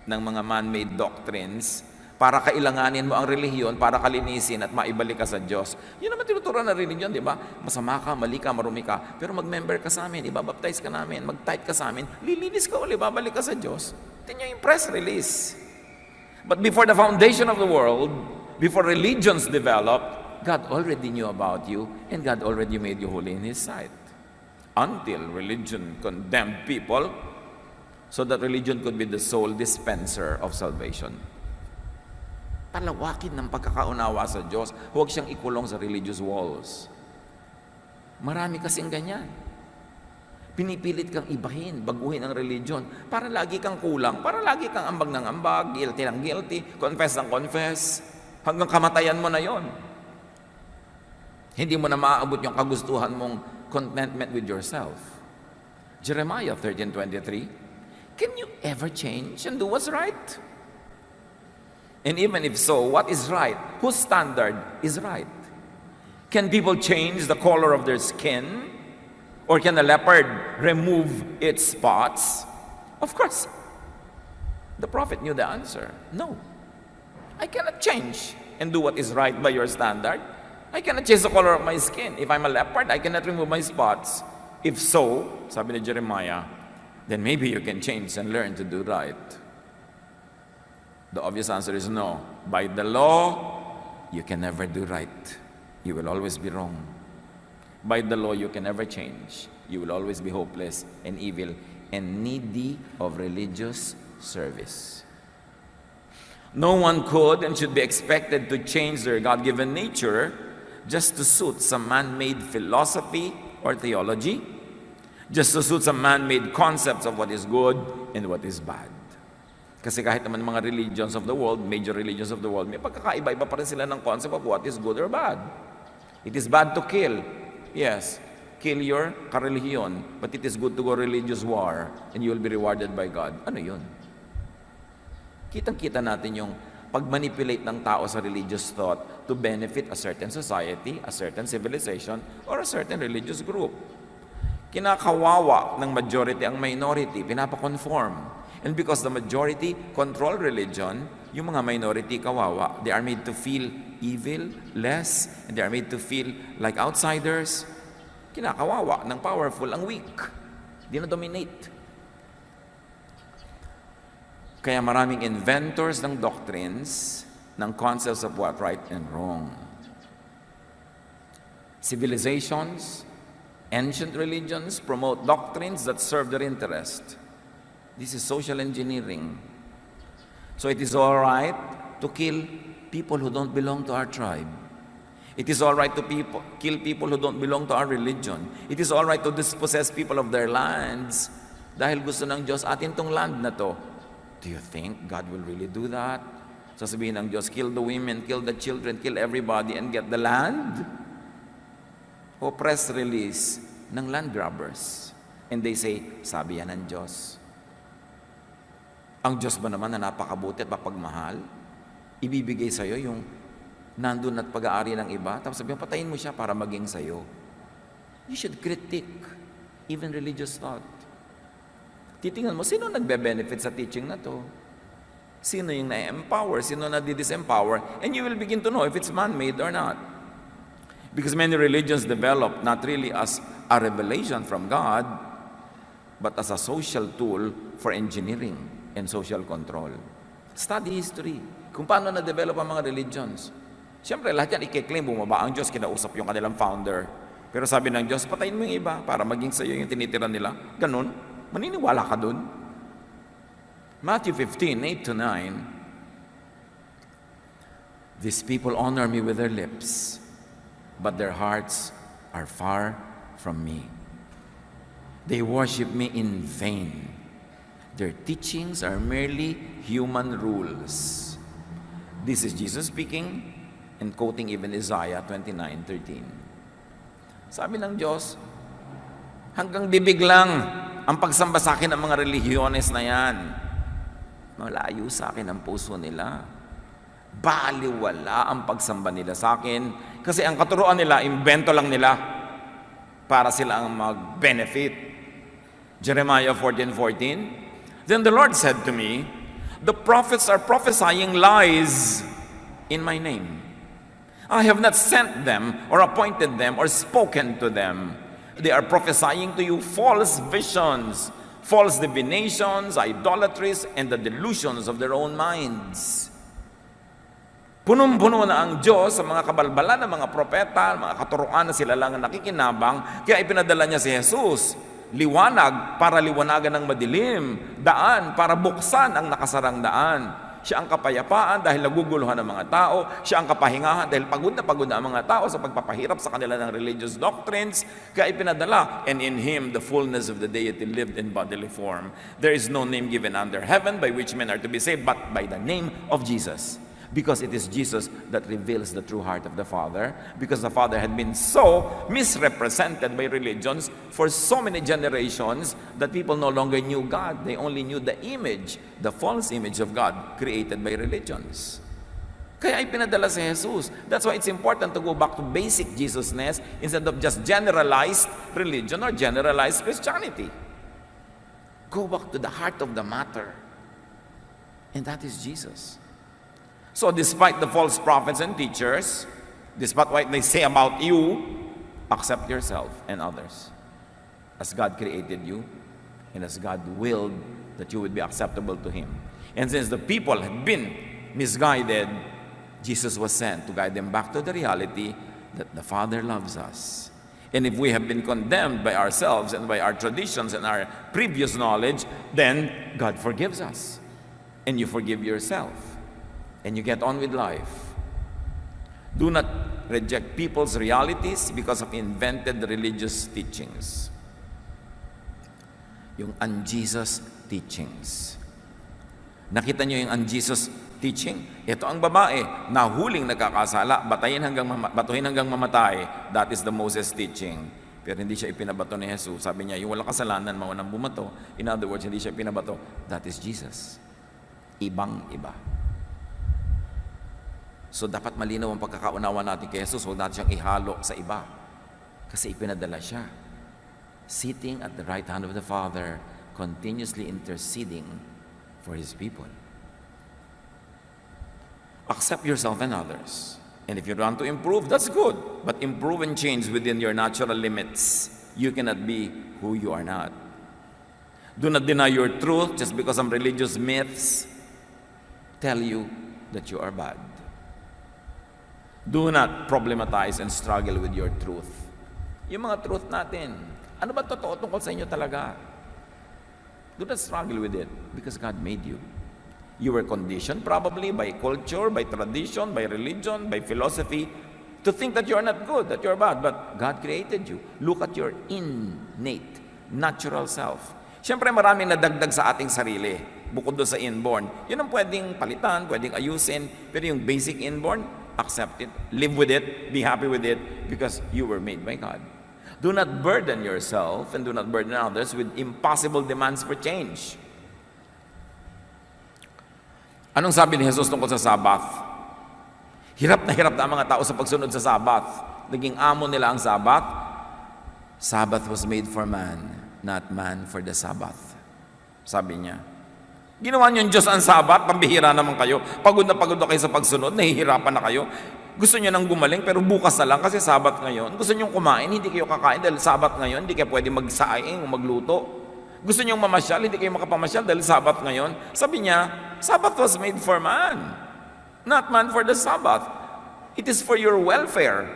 ng mga man-made doctrines, para kailanganin mo ang relihiyon, para kalinisin at maibalik ka sa Diyos. Yun naman tinuturuan ng relihiyon, di ba? Masama ka, mali ka, marumi ka, pero mag-member ka sa amin, ibabaptize ka namin, mag-tithe ka sa amin, lilinis ka ulit, babalik ka sa Diyos. Ito yung press release. But before the foundation of the world, before religions developed, God already knew about you, and God already made you holy in His sight. Until religion condemned people, so that religion could be the sole dispenser of salvation. Palawakin ng pagkakaunawa sa Diyos. Huwag siyang ikulong sa religious walls. Marami kasing ganyan. Pinipilit kang ibahin, baguhin ang religion para lagi kang kulang, para lagi kang ambag ng ambag, guilty ng guilty, confess ng confess, hanggang kamatayan mo na yon. Hindi mo na maaabot yung kagustuhan mong contentment with yourself. Jeremiah 13:23, can you ever change and do what's right? And even if so, what is right? Whose standard is right? Can people change the color of their skin? Or can a leopard remove its spots? Of course. The prophet knew the answer. No. I cannot change and do what is right by your standard. I cannot change the color of my skin. If I'm a leopard, I cannot remove my spots. If so, sabi ni Jeremiah, then maybe you can change and learn to do right. The obvious answer is no. By the law, you can never do right. You will always be wrong. By the law, you can never change. You will always be hopeless and evil and needy of religious service. No one could and should be expected to change their God-given nature just to suit some man-made philosophy or theology, just to suit some man-made concepts of what is good and what is bad. Kasi kahit naman mga religions of the world, major religions of the world, may pagkakaiba-iba pa rin sila ng concept of what is good or bad. It is bad to kill. Yes, kill your karelihiyon, but it is good to go religious war and you will be rewarded by God. Ano yun? Kitang-kita natin yung pag-manipulate ng tao sa religious thought to benefit a certain society, a certain civilization, or a certain religious group. Kinakawawa ng majority ang minority, pinapakonform. And because the majority control religion, yung mga minority kawawa, they are made to feel evil, less, and they are made to feel like outsiders. Kinakawawa ng powerful ang weak. Dina-dominate. Kaya maraming inventors ng doctrines, ng concepts of what right and wrong. Civilizations, ancient religions promote doctrines that serve their interest. This is social engineering. So it is all right to kill people who don't belong to our tribe. It is all right to kill people who don't belong to our religion. It is all right to dispossess people of their lands dahil gusto ng Diyos atin tong land na to. Do you think God will really do that? Sasabihin ng Diyos, kill the women, kill the children, kill everybody and get the land? O press release ng land grabbers. And they say, sabi yan ng Diyos. Ang Diyos ba naman na napakabuti at mapagmahal, ibibigay sa'yo yung nandun at pag-aari ng iba, tapos sabihin, patayin mo siya para maging sa'yo. You should critique even religious thought. Titingnan mo, sino nagbe-benefit sa teaching na to? Sino yung na-empower? Sino na di-disempower? And you will begin to know if it's man-made or not. Because many religions develop not really as a revelation from God, but as a social tool for engineering and social control. Study history. Kung paano na-develop ang mga religions. Siyempre, lahat yan i-claim, bumaba ang Diyos, kinausap yung kanilang founder. Pero sabi ng Diyos, patayin mo yung iba para maging sa'yo yung tinitira nila. Ganun. Maniniwala ka dun. Matthew 15:8-9. These people honor me with their lips, but their hearts are far from me. They worship me in vain. Their teachings are merely human rules. This is Jesus speaking and quoting even Isaiah 29:13. Sabi ng Diyos, hanggang bibig lang ang pagsamba sa akin ng mga relihiyones na yan. Malayo sa akin ang puso nila. Baliwala ang pagsamba nila sa akin kasi ang katuruan nila, imbento lang nila para sila ang mag-benefit. Jeremiah 14:14. Then the Lord said to me, the prophets are prophesying lies in my name. I have not sent them or appointed them or spoken to them. They are prophesying to you false visions, false divinations, idolatries, and the delusions of their own minds. Punong-puno na ang Diyos sa mga kabalbalan ng mga propeta, mga katuruan na sila lang ang nakikinabang, kaya ipinadala niya si Jesus. Liwanag para liwanagan ng madilim, daan para buksan ang nakasarang daan. Siya ang kapayapaan dahil naguguluhan ng mga tao. Siya ang kapahingahan dahil pagod na ang mga tao sa pagpapahirap sa kanila ng religious doctrines. Kaya ipinadala, and in Him the fullness of the deity lived in bodily form. There is no name given under heaven by which men are to be saved but by the name of Jesus. Because it is Jesus that reveals the true heart of the Father. Because the Father had been so misrepresented by religions for so many generations that people no longer knew God. They only knew the image, the false image of God created by religions. Kaya ipinadala si Jesus. That's why it's important to go back to basic Jesusness instead of just generalized religion or generalized Christianity. Go back to the heart of the matter. And that is Jesus. So despite the false prophets and teachers, despite what they say about you, accept yourself and others as God created you and as God willed that you would be acceptable to Him. And since the people had been misguided, Jesus was sent to guide them back to the reality that the Father loves us. And if we have been condemned by ourselves and by our traditions and our previous knowledge, then God forgives us. And you forgive yourself. And you get on with life. Do not reject people's realities because of invented religious teachings. Yung un-Jesus teachings. Nakita nyo yung un-Jesus teaching? Ito ang babae, nahuling nagkakasala, batuhin hanggang mamatay. That is the Moses teaching. Pero hindi siya ipinabato ni Jesus. Sabi niya, yung walang kasalanan, maunang bumato. In other words, hindi siya ipinabato. That is Jesus. Ibang-iba. So dapat malinaw ang pagkakaunawa natin kay Jesus. Huwag natin siyang ihalo sa iba. Kasi ipinadala siya. Sitting at the right hand of the Father, continuously interceding for His people. Accept yourself and others. And if you want to improve, that's good. But improve and change within your natural limits. You cannot be who you are not. Do not deny your truth just because some religious myths tell you that you are bad. Do not problematize and struggle with your truth. Yung mga truth natin, ano ba totoo tungkol sa inyo talaga? Do not struggle with it because God made you. You were conditioned probably by culture, by tradition, by religion, by philosophy to think that you are not good, that you are bad. But God created you. Look at your innate, natural self. Siyempre maraming nadagdag sa ating sarili, bukod doon sa inborn. Yun ang pwedeng palitan, pwedeng ayusin, pero yung basic inborn, accept it, live with it, be happy with it, because you were made by God. Do not burden yourself and do not burden others with impossible demands for change. Anong sabi ni Jesus tungkol sa Sabbath? Hirap na ang mga tao sa pagsunod sa Sabbath. Naging amo nila ang Sabbath. Sabbath was made for man, not man for the Sabbath. Sabi niya. Ginawa niyo yung Diyos ang Sabbath, pambihira naman kayo. Pagod na kayo sa pagsunod, nahihirapan na kayo. Gusto niyo nang gumaling, pero bukas na lang kasi Sabbath ngayon. Gusto niyo kumain, hindi kayo kakain dahil Sabbath ngayon, hindi kayo pwede magsaing o magluto. Gusto niyong mamasyal, hindi kayo makapamasyal dahil Sabbath ngayon. Sabi niya, Sabbath was made for man, not man for the Sabbath. It is for your welfare,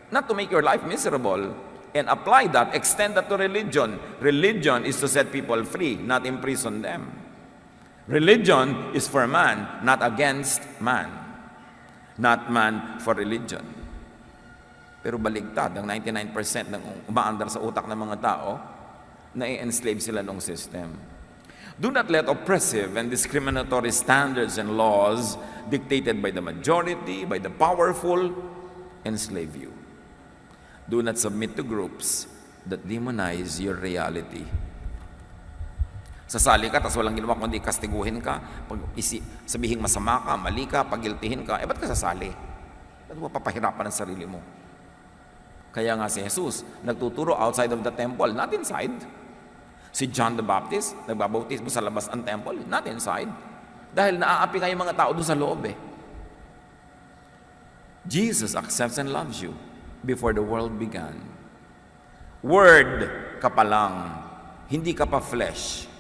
not to make your life miserable. And apply that, extend that to religion. Religion is to set people free, not imprison them. Religion is for man, not against man. Not man for religion. Pero baligtad, ang 99% ng umaandar sa utak ng mga tao, na-enslave sila ng system. Do not let oppressive and discriminatory standards and laws dictated by the majority, by the powerful, enslave you. Do not submit to groups that demonize your reality. Sasali ka, tapos walang ginawa kundi kastiguhin ka, sabihin masama ka, mali ka, pagiltihin ka, ba't ka sasali? Ba't mo papahirapan ang sarili mo? Kaya nga si Jesus, nagtuturo outside of the temple, not inside. Si John the Baptist, nagbabautismo sa labas ng temple, not inside. Dahil naaapi kayo mga tao doon sa loob eh. Jesus accepts and loves you before the world began. Word ka pa lang, hindi ka pa flesh.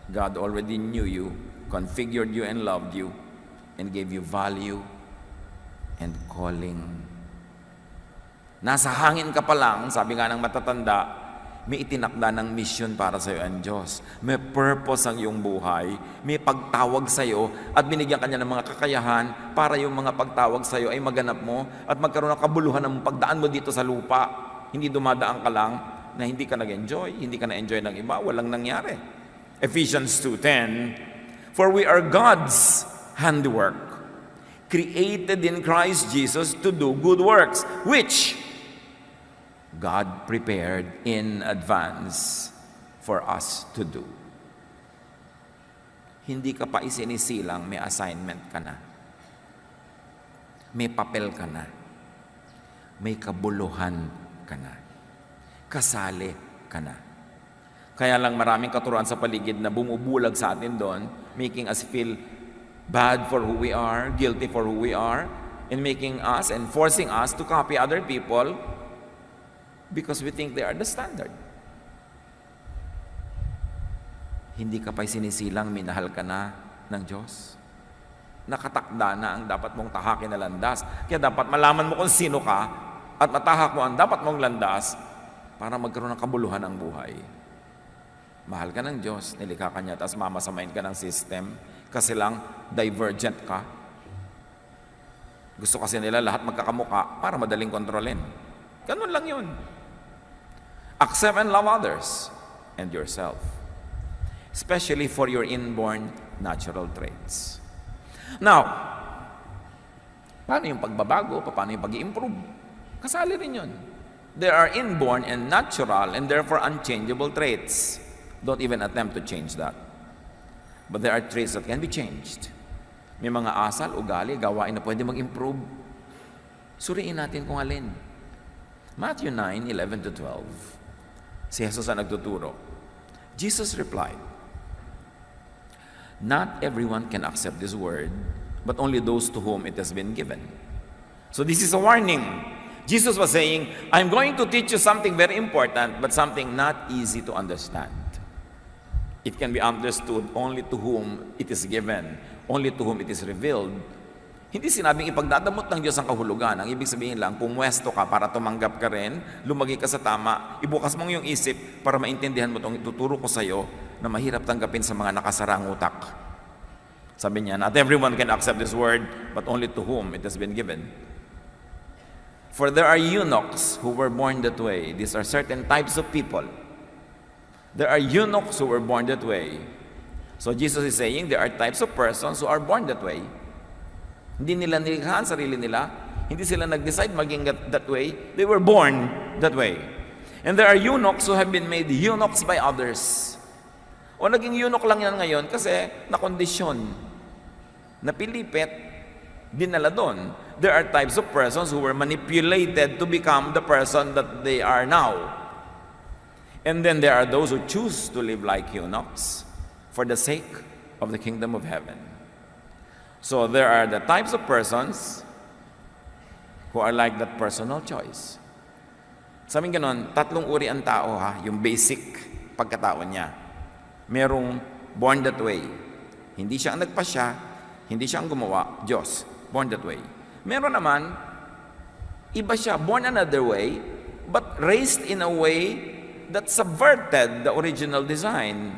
God already knew you, configured you and loved you, and gave you value and calling. Nasa hangin ka pa lang, sabi nga ng matatanda, may itinakda ng mission para sa iyo ang Diyos. May purpose ang iyong buhay. May pagtawag sa iyo at binigyan kanya ng mga kakayahan para yung mga pagtawag sa iyo ay maganap mo at magkaroon ng kabuluhan ng pagdaan mo dito sa lupa. Hindi dumadaan ka lang na hindi ka nag-enjoy, hindi ka na-enjoy ng iba, walang nangyari. Ephesians 2:10, for we are God's handiwork, created in Christ Jesus to do good works, which God prepared in advance for us to do. Hindi ka pa isinisilang, may assignment ka na. May papel ka na. May kabuluhan ka na. Kasali ka na. Kaya lang maraming katuruan sa paligid na bumubulag sa atin doon, making us feel bad for who we are, guilty for who we are, and making us and forcing us to copy other people because we think they are the standard. Hindi ka pa'y sinisilang, minahal ka na ng Diyos. Nakatakda na ang dapat mong tahakin na landas. Kaya dapat malaman mo kung sino ka at matahak mo ang dapat mong landas para magkaroon ng kabuluhan ng buhay. Mahal ka ng Diyos, nilikha ka niya, tapos mamasamain ka ng system kasi lang divergent ka. Gusto kasi nila lahat magkakamuka para madaling kontrolin. Ganun lang yun. Accept and love others and yourself, especially for your inborn natural traits. Now, paano yung pagbabago? Paano yung pag-i-improve? Kasali rin yun. There are inborn and natural and therefore unchangeable traits. Don't even attempt to change that. But there are traits that can be changed. May mga asal, ugali, gawain na pwede mag-improve. Suriin natin kung alin. Matthew 9:11 to 12. Si Jesus ang nagtuturo. Jesus replied, "Not everyone can accept this word, but only those to whom it has been given." So this is a warning. Jesus was saying, I'm going to teach you something very important, but something not easy to understand. It can be understood only to whom it is given, only to whom it is revealed. Hindi sinabing ipagdadamot ng Diyos ang kahulugan. Ang ibig sabihin lang, pumwesto ka para tumanggap ka rin, lumagay ka sa tama, ibukas mong yung isip para maintindihan mo itong ituturo ko sa iyo na mahirap tanggapin sa mga nakasarang utak. Sabi niya, not everyone can accept this word, but only to whom it has been given. For there are eunuchs who were born that way. These are certain types of people. There are eunuchs who were born that way. So Jesus is saying there are types of persons who are born that way. Hindi nila nilikhaan sarili nila. Hindi sila nag-decide maging that way. They were born that way. And there are eunuchs who have been made eunuchs by others. O naging eunuch lang yan ngayon kasi nakondisyon, napilipit, dinala doon. There are types of persons who were manipulated to become the person that they are now. And then there are those who choose to live like eunuchs for the sake of the kingdom of heaven. So there are the types of persons who are like that personal choice. Sabi ganon, tatlong uri ang tao ha, yung basic pagkatao niya. Merong born that way. Hindi siya ang nagpasya, hindi siya ang gumawa, Diyos. Born that way. Meron naman, iba siya, born another way, but raised in a way that subverted the original design.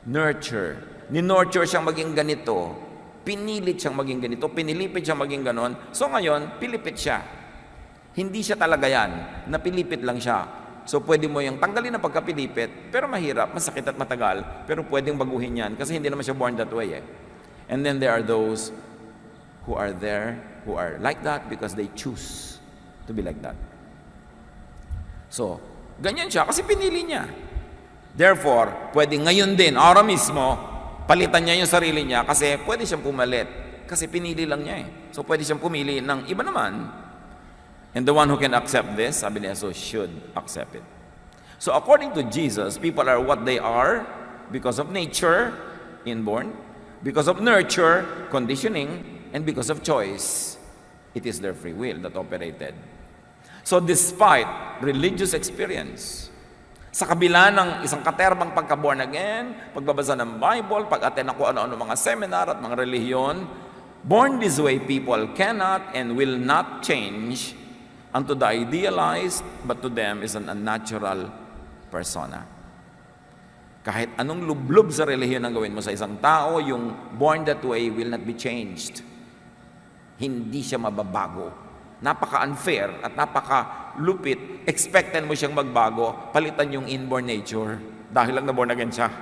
Nurture. Ni-nurture siyang maging ganito. Pinilit siyang maging ganito. Pinilipit siyang maging ganon. So ngayon, pilipit siya. Hindi siya talaga yan. Napilipit lang siya. So pwede mo yung tanggalin ang pagkapilipit, pero mahirap, masakit at matagal, pero pwedeng baguhin yan kasi hindi naman siya born that way eh. And then there are those who are there, who are like that because they choose to be like that. So, ganyan siya kasi pinili niya. Therefore, pwede ngayon din, araw mismo, palitan niya yung sarili niya kasi pwede siyang pumalit. Kasi pinili lang niya eh. So, pwede siyang pumili ng iba naman. And the one who can accept this, sabi niya, so should accept it. So, according to Jesus, people are what they are because of nature, inborn, because of nurture, conditioning, and because of choice. It is their free will that operated. So despite religious experience, sa kabila ng isang katerbang pagka-born again, pagbabasa ng Bible, pag-attend ako ano-ano mga seminar at mga relihiyon, born this way people cannot and will not change unto the idealized, but to them is an unnatural persona. Kahit anong lublob sa relihiyon ang gawin mo sa isang tao, yung born that way will not be changed. Hindi siya mababago. Napaka-unfair at napaka-lupit. Expectan mo siyang magbago, palitan yung inborn nature dahil lang na-born again siya.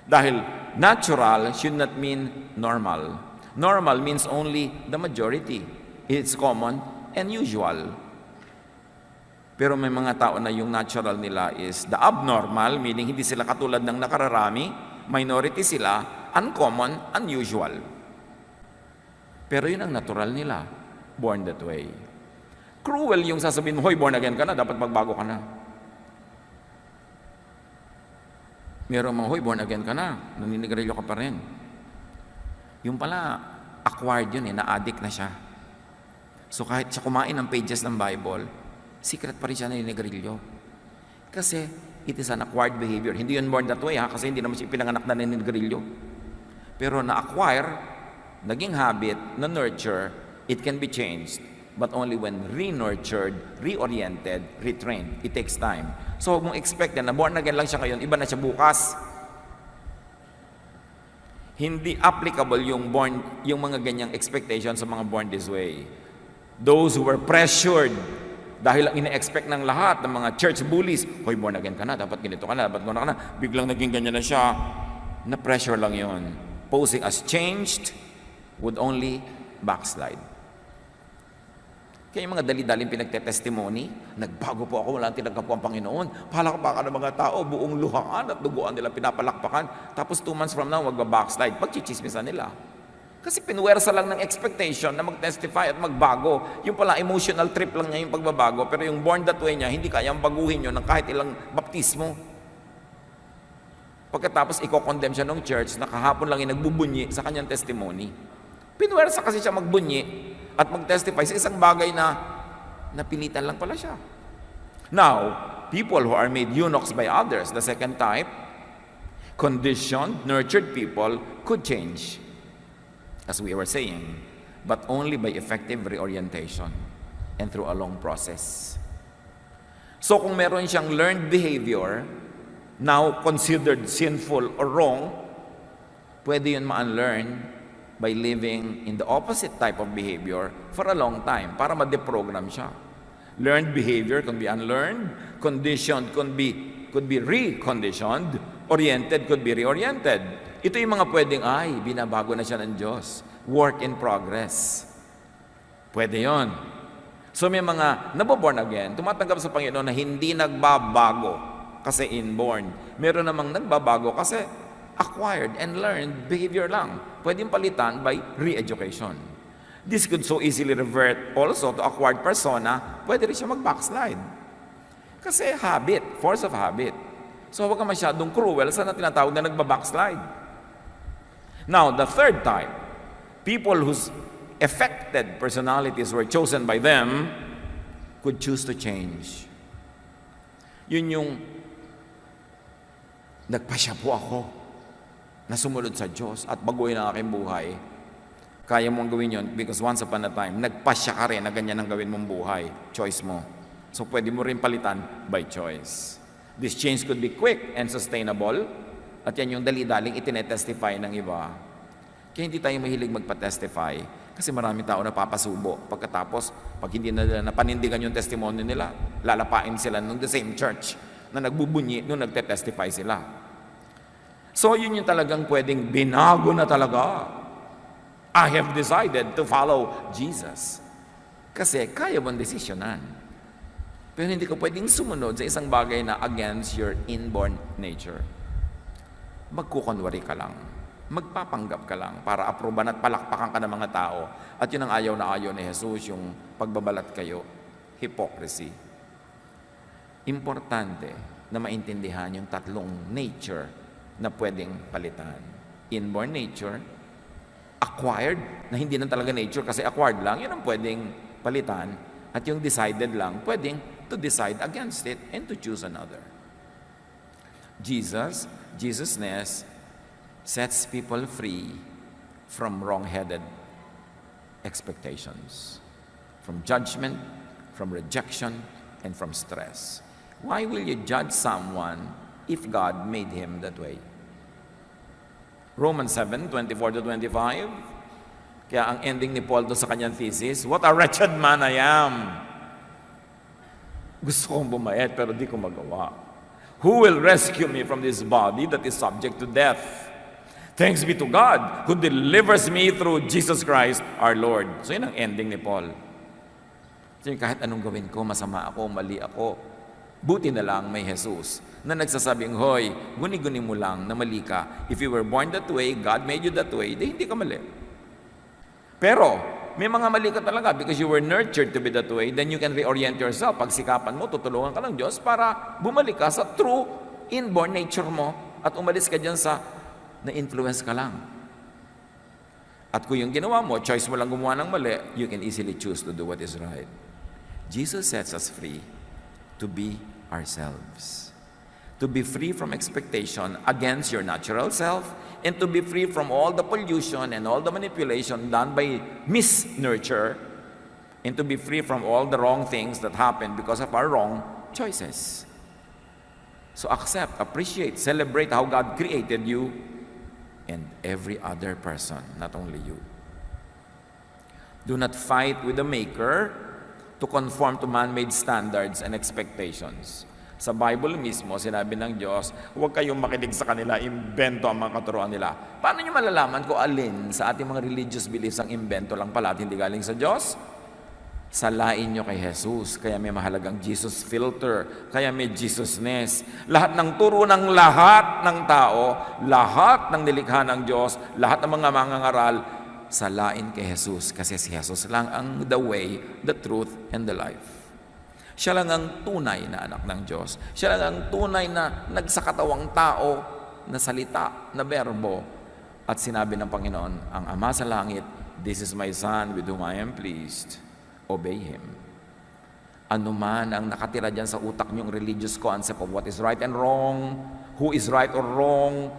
Dahil natural should not mean normal. Normal means only the majority. It's common and usual. Pero may mga tao na yung natural nila is the abnormal, meaning hindi sila katulad ng nakararami, minority sila, uncommon, unusual. Pero yun ang natural nila, born that way. Cruel yung sasabihin mo, hoy, born again ka na, dapat magbago ka na. Meron mga, hoy, born again ka na, naninigarilyo ka pa rin. Yung pala, acquired yun na-addict na siya. So kahit siya kumain ng pages ng Bible, secret pa rin siya naninigarilyo. Kasi it is an acquired behavior. Hindi yun born that way ha, kasi hindi naman siya pinanganak na naninigarilyo. Pero na-acquire, naging habit, na-nurture, it can be changed. But only when re-nurtured, reoriented, retrained. It takes time. So huwag mong expect na born again lang siya ngayon, iba na siya bukas. Hindi applicable yung mga ganyang expectation sa mga born this way. Those who were pressured dahil ang ina-expect ng lahat ng mga church bullies, hoy, born again ka na, dapat ganito ka na, dapat gano'n ka na, biglang naging ganyan na siya. Na-pressure lang yon. Posing as changed would only backslide. Kaya yung mga dali-daling pinagtetestimony, nagbago po ako, wala tinagap po ang Panginoon. Palakpakan ng mga tao, buong luhaan at duguan nila pinapalakpakan. Tapos 2 months from now, magbabackslide. Pagchichismisan nila. Kasi pinuwersa lang ng expectation na mag-testify at magbago. Yung pala, emotional trip lang niya yung pagbabago. Pero yung born that way niya, hindi kayang baguhin yun ng kahit ilang baptismo. Pagkatapos, i-condemn siya ng church na kahapon lang yung nagbubunyi sa kanyang testimony. Pinuwersa kasi siya magbunyi at mag-testify sa isang bagay na napilitan lang pala siya. Now, people who are made eunuchs by others, the second type, conditioned, nurtured people could change, as we were saying, but only by effective reorientation and through a long process. So kung meron siyang learned behavior, now considered sinful or wrong, pwede yun ma-unlearn by living in the opposite type of behavior for a long time para ma-deprogram siya. Learned behavior can be unlearned, conditioned could be reconditioned, oriented could be reoriented. Ito yung mga pwedeng, binabago na siya ng Diyos. Work in progress. Pwede yon. So may mga naboborn again, tumatanggap sa Panginoon na hindi nagbabago kasi inborn. Meron namang nagbabago kasi acquired and learned behavior lang. Pwedeng palitan by re-education. This could so easily revert also to acquired persona. Pwede rin siya mag-backslide. Kasi habit, force of habit. So huwag ka masyadong cruel sa na tinatawag na nagba-backslide. Now, the third type, people whose affected personalities were chosen by them could choose to change. Yun yung nagpasya po ako na sumunod sa Diyos at baguhin ang aking buhay. Kaya mong gawin yun because once upon a time, nagpasya ka rin na ganyan ang gawin mong buhay. Choice mo. So pwede mo rin palitan by choice. This change could be quick and sustainable at yan yung dali-daling itinetestify ng iba. Kaya hindi tayo mahilig magpa-testify kasi maraming tao na papasubo. Pagkatapos, pag hindi na napanindigan yung testimony nila, lalapain sila ng the same church na nagbubunyi nung nagte-testify sila. So, yun yung talagang pwedeng binago na talaga. I have decided to follow Jesus. Kasi kaya mong desisyonan. Pero hindi ka pwedeng sumunod sa isang bagay na against your inborn nature. Magkukunwari ka lang. Magpapanggap ka lang para aproban at palakpakan ka ng mga tao. At yun ang ayaw na ayaw ni Jesus, yung pagbabalat kayo. Hypocrisy. Importante na maintindihan yung tatlong nature na pwedeng palitan. Inborn nature, acquired, na hindi na talaga nature kasi acquired lang, yun ang pwedeng palitan. At yung decided lang, pwedeng to decide against it and to choose another. Jesusness sets people free from wrong-headed expectations, from judgment, from rejection, and from stress. Why will you judge someone if God made him that way? Romans 7:24-25. Kaya ang ending ni Paul doon sa kanyang thesis, what a wretched man I am. Gusto kong bumayat pero di ko magawa. Who will rescue me from this body that is subject to death? Thanks be to God who delivers me through Jesus Christ our Lord. So yun ang ending ni Paul. So kahit anong gawin ko, masama ako, mali ako, buti na lang may Jesus na nagsasabing, hoy, guni-guni mo lang na mali ka. If you were born that way, God made you that way, di hindi ka mali. Pero, may mga mali ka talaga because you were nurtured to be that way, then you can reorient yourself. Pagsikapan mo, tutulungan ka ng Diyos para bumalik ka sa true inborn nature mo at umalis ka dyan sa na-influence ka lang. At kung yung ginawa mo, choice mo lang gumawa ng mali, you can easily choose to do what is right. Jesus sets us free to be ourselves. To be free from expectation against your natural self, and to be free from all the pollution and all the manipulation done by misnurture, and to be free from all the wrong things that happen because of our wrong choices. So accept, appreciate, celebrate how God created you, and every other person, not only you. Do not fight with the Maker to conform to man-made standards and expectations. Sa Bible mismo, sinabi ng Diyos, huwag kayong makinig sa kanila, imbento ang mga katuruan nila. Paano nyo malalaman kung alin sa ating mga religious beliefs ang imbento lang pala at hindi galing sa Diyos? Salain nyo kay Jesus, kaya may mahalagang Jesus filter, kaya may Jesusness. Lahat ng turo ng lahat ng tao, lahat ng nilikha ng Diyos, lahat ng mga mangangaral, salain kay Jesus, kasi si Jesus lang ang the way, the truth, and the life. Siya lang ang tunay na anak ng Diyos. Siya lang ang tunay na nagsakatawang tao, na salita, na berbo. At sinabi ng Panginoon, ang Ama sa langit, this is my Son with whom I am pleased. Obey Him. Ano man ang nakatira dyan sa utak niyong religious concept of what is right and wrong, who is right or wrong,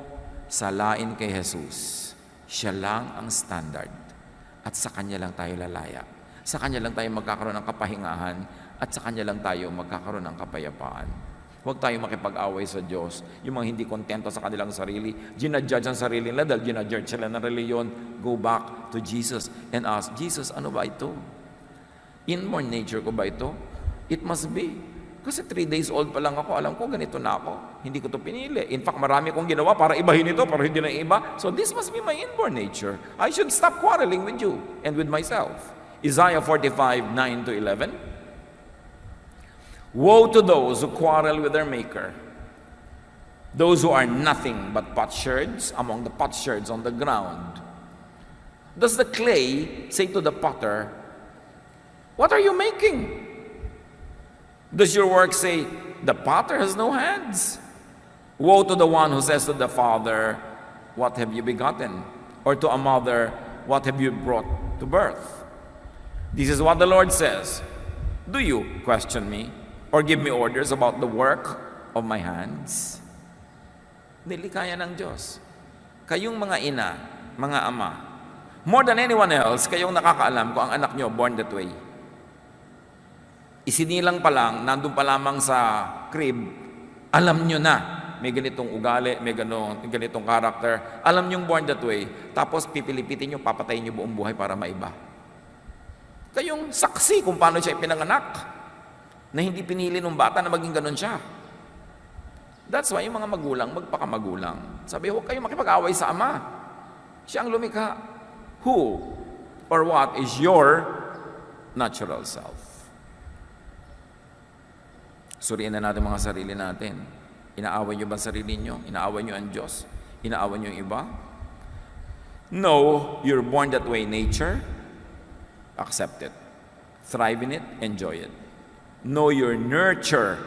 salain kay Jesus. Siya lang ang standard. At sa Kanya lang tayo lalaya. Sa Kanya lang tayo magkakaroon ng kapahingahan. At sa Kanya lang tayo magkakaroon ng kapayapaan. Huwag tayo makipag-away sa Diyos. Yung mga hindi kontento sa kanilang sarili, ginajudge ang sarili nila dahil ginajudge sila ng reliyon. Go back to Jesus and ask, Jesus, ano ba ito? Inborn nature ko ba ito? It must be. Kasi 3 days old pa lang ako, alam ko ganito na ako. Hindi ko ito pinili. In fact, marami kong ginawa para ibahin ito, para hindi na iba. So this must be my inborn nature. I should stop quarreling with you and with myself. Isaiah 45:9-11. Woe to those who quarrel with their Maker, those who are nothing but potsherds among the potsherds on the ground. Does the clay say to the potter, what are you making? Does your work say, the potter has no hands? Woe to the one who says to the father, what have you begotten? Or to a mother, what have you brought to birth? This is what the Lord says. Do you question me? Or give me orders about the work of my hands? Nilikaya ng Diyos. Kayong mga ina, mga ama, more than anyone else, kayong nakakaalam kung ang anak nyo born that way. Isinilang pa lang, nandun pa lamang sa crib, alam nyo na, may ganitong ugali, may ganitong character, alam nyo born that way, tapos pipilipitin nyo, papatayin nyo buong buhay para maiba. Kayong saksi kung paano siya ipinanganak, na hindi pinili ng bata na maging ganun siya. That's why yung mga magulang, magpakamagulang. Sabi, huwag kayong makipag-away sa ama. Siya ang lumikha. Who or what is your natural self? Suriin na natin mga sarili natin. Inaaway nyo ba sarili nyo? Inaaway nyo ang Diyos? Inaaway nyo yung iba? No, you're born that way nature. Accept it. Thrive in it. Enjoy it. Know your nurture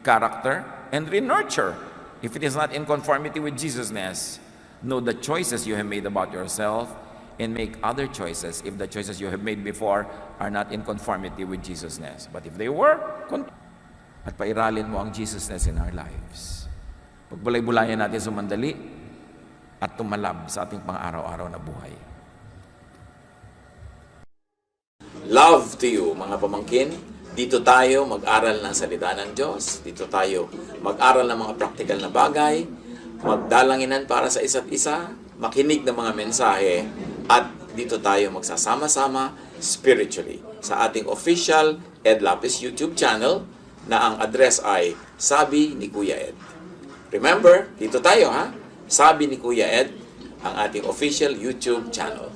character and re-nurture. If it is not in conformity with Jesusness, know the choices you have made about yourself and make other choices if the choices you have made before are not in conformity with Jesusness. But if they were, at pairalin mo ang Jesusness in our lives. Pagbulay-bulayan natin sumandali at tumalab sa ating pang-araw-araw na buhay. Love to you, mga pamangkin. Dito tayo mag-aral ng salita ng Diyos. Dito tayo mag-aral ng mga praktikal na bagay, magdalanginan para sa isa't isa, makinig ng mga mensahe, at dito tayo magsasama-sama spiritually sa ating official Ed Lapis YouTube channel na ang address ay Sabi ni Kuya Ed. Remember, dito tayo ha? Sabi ni Kuya Ed, ang ating official YouTube channel.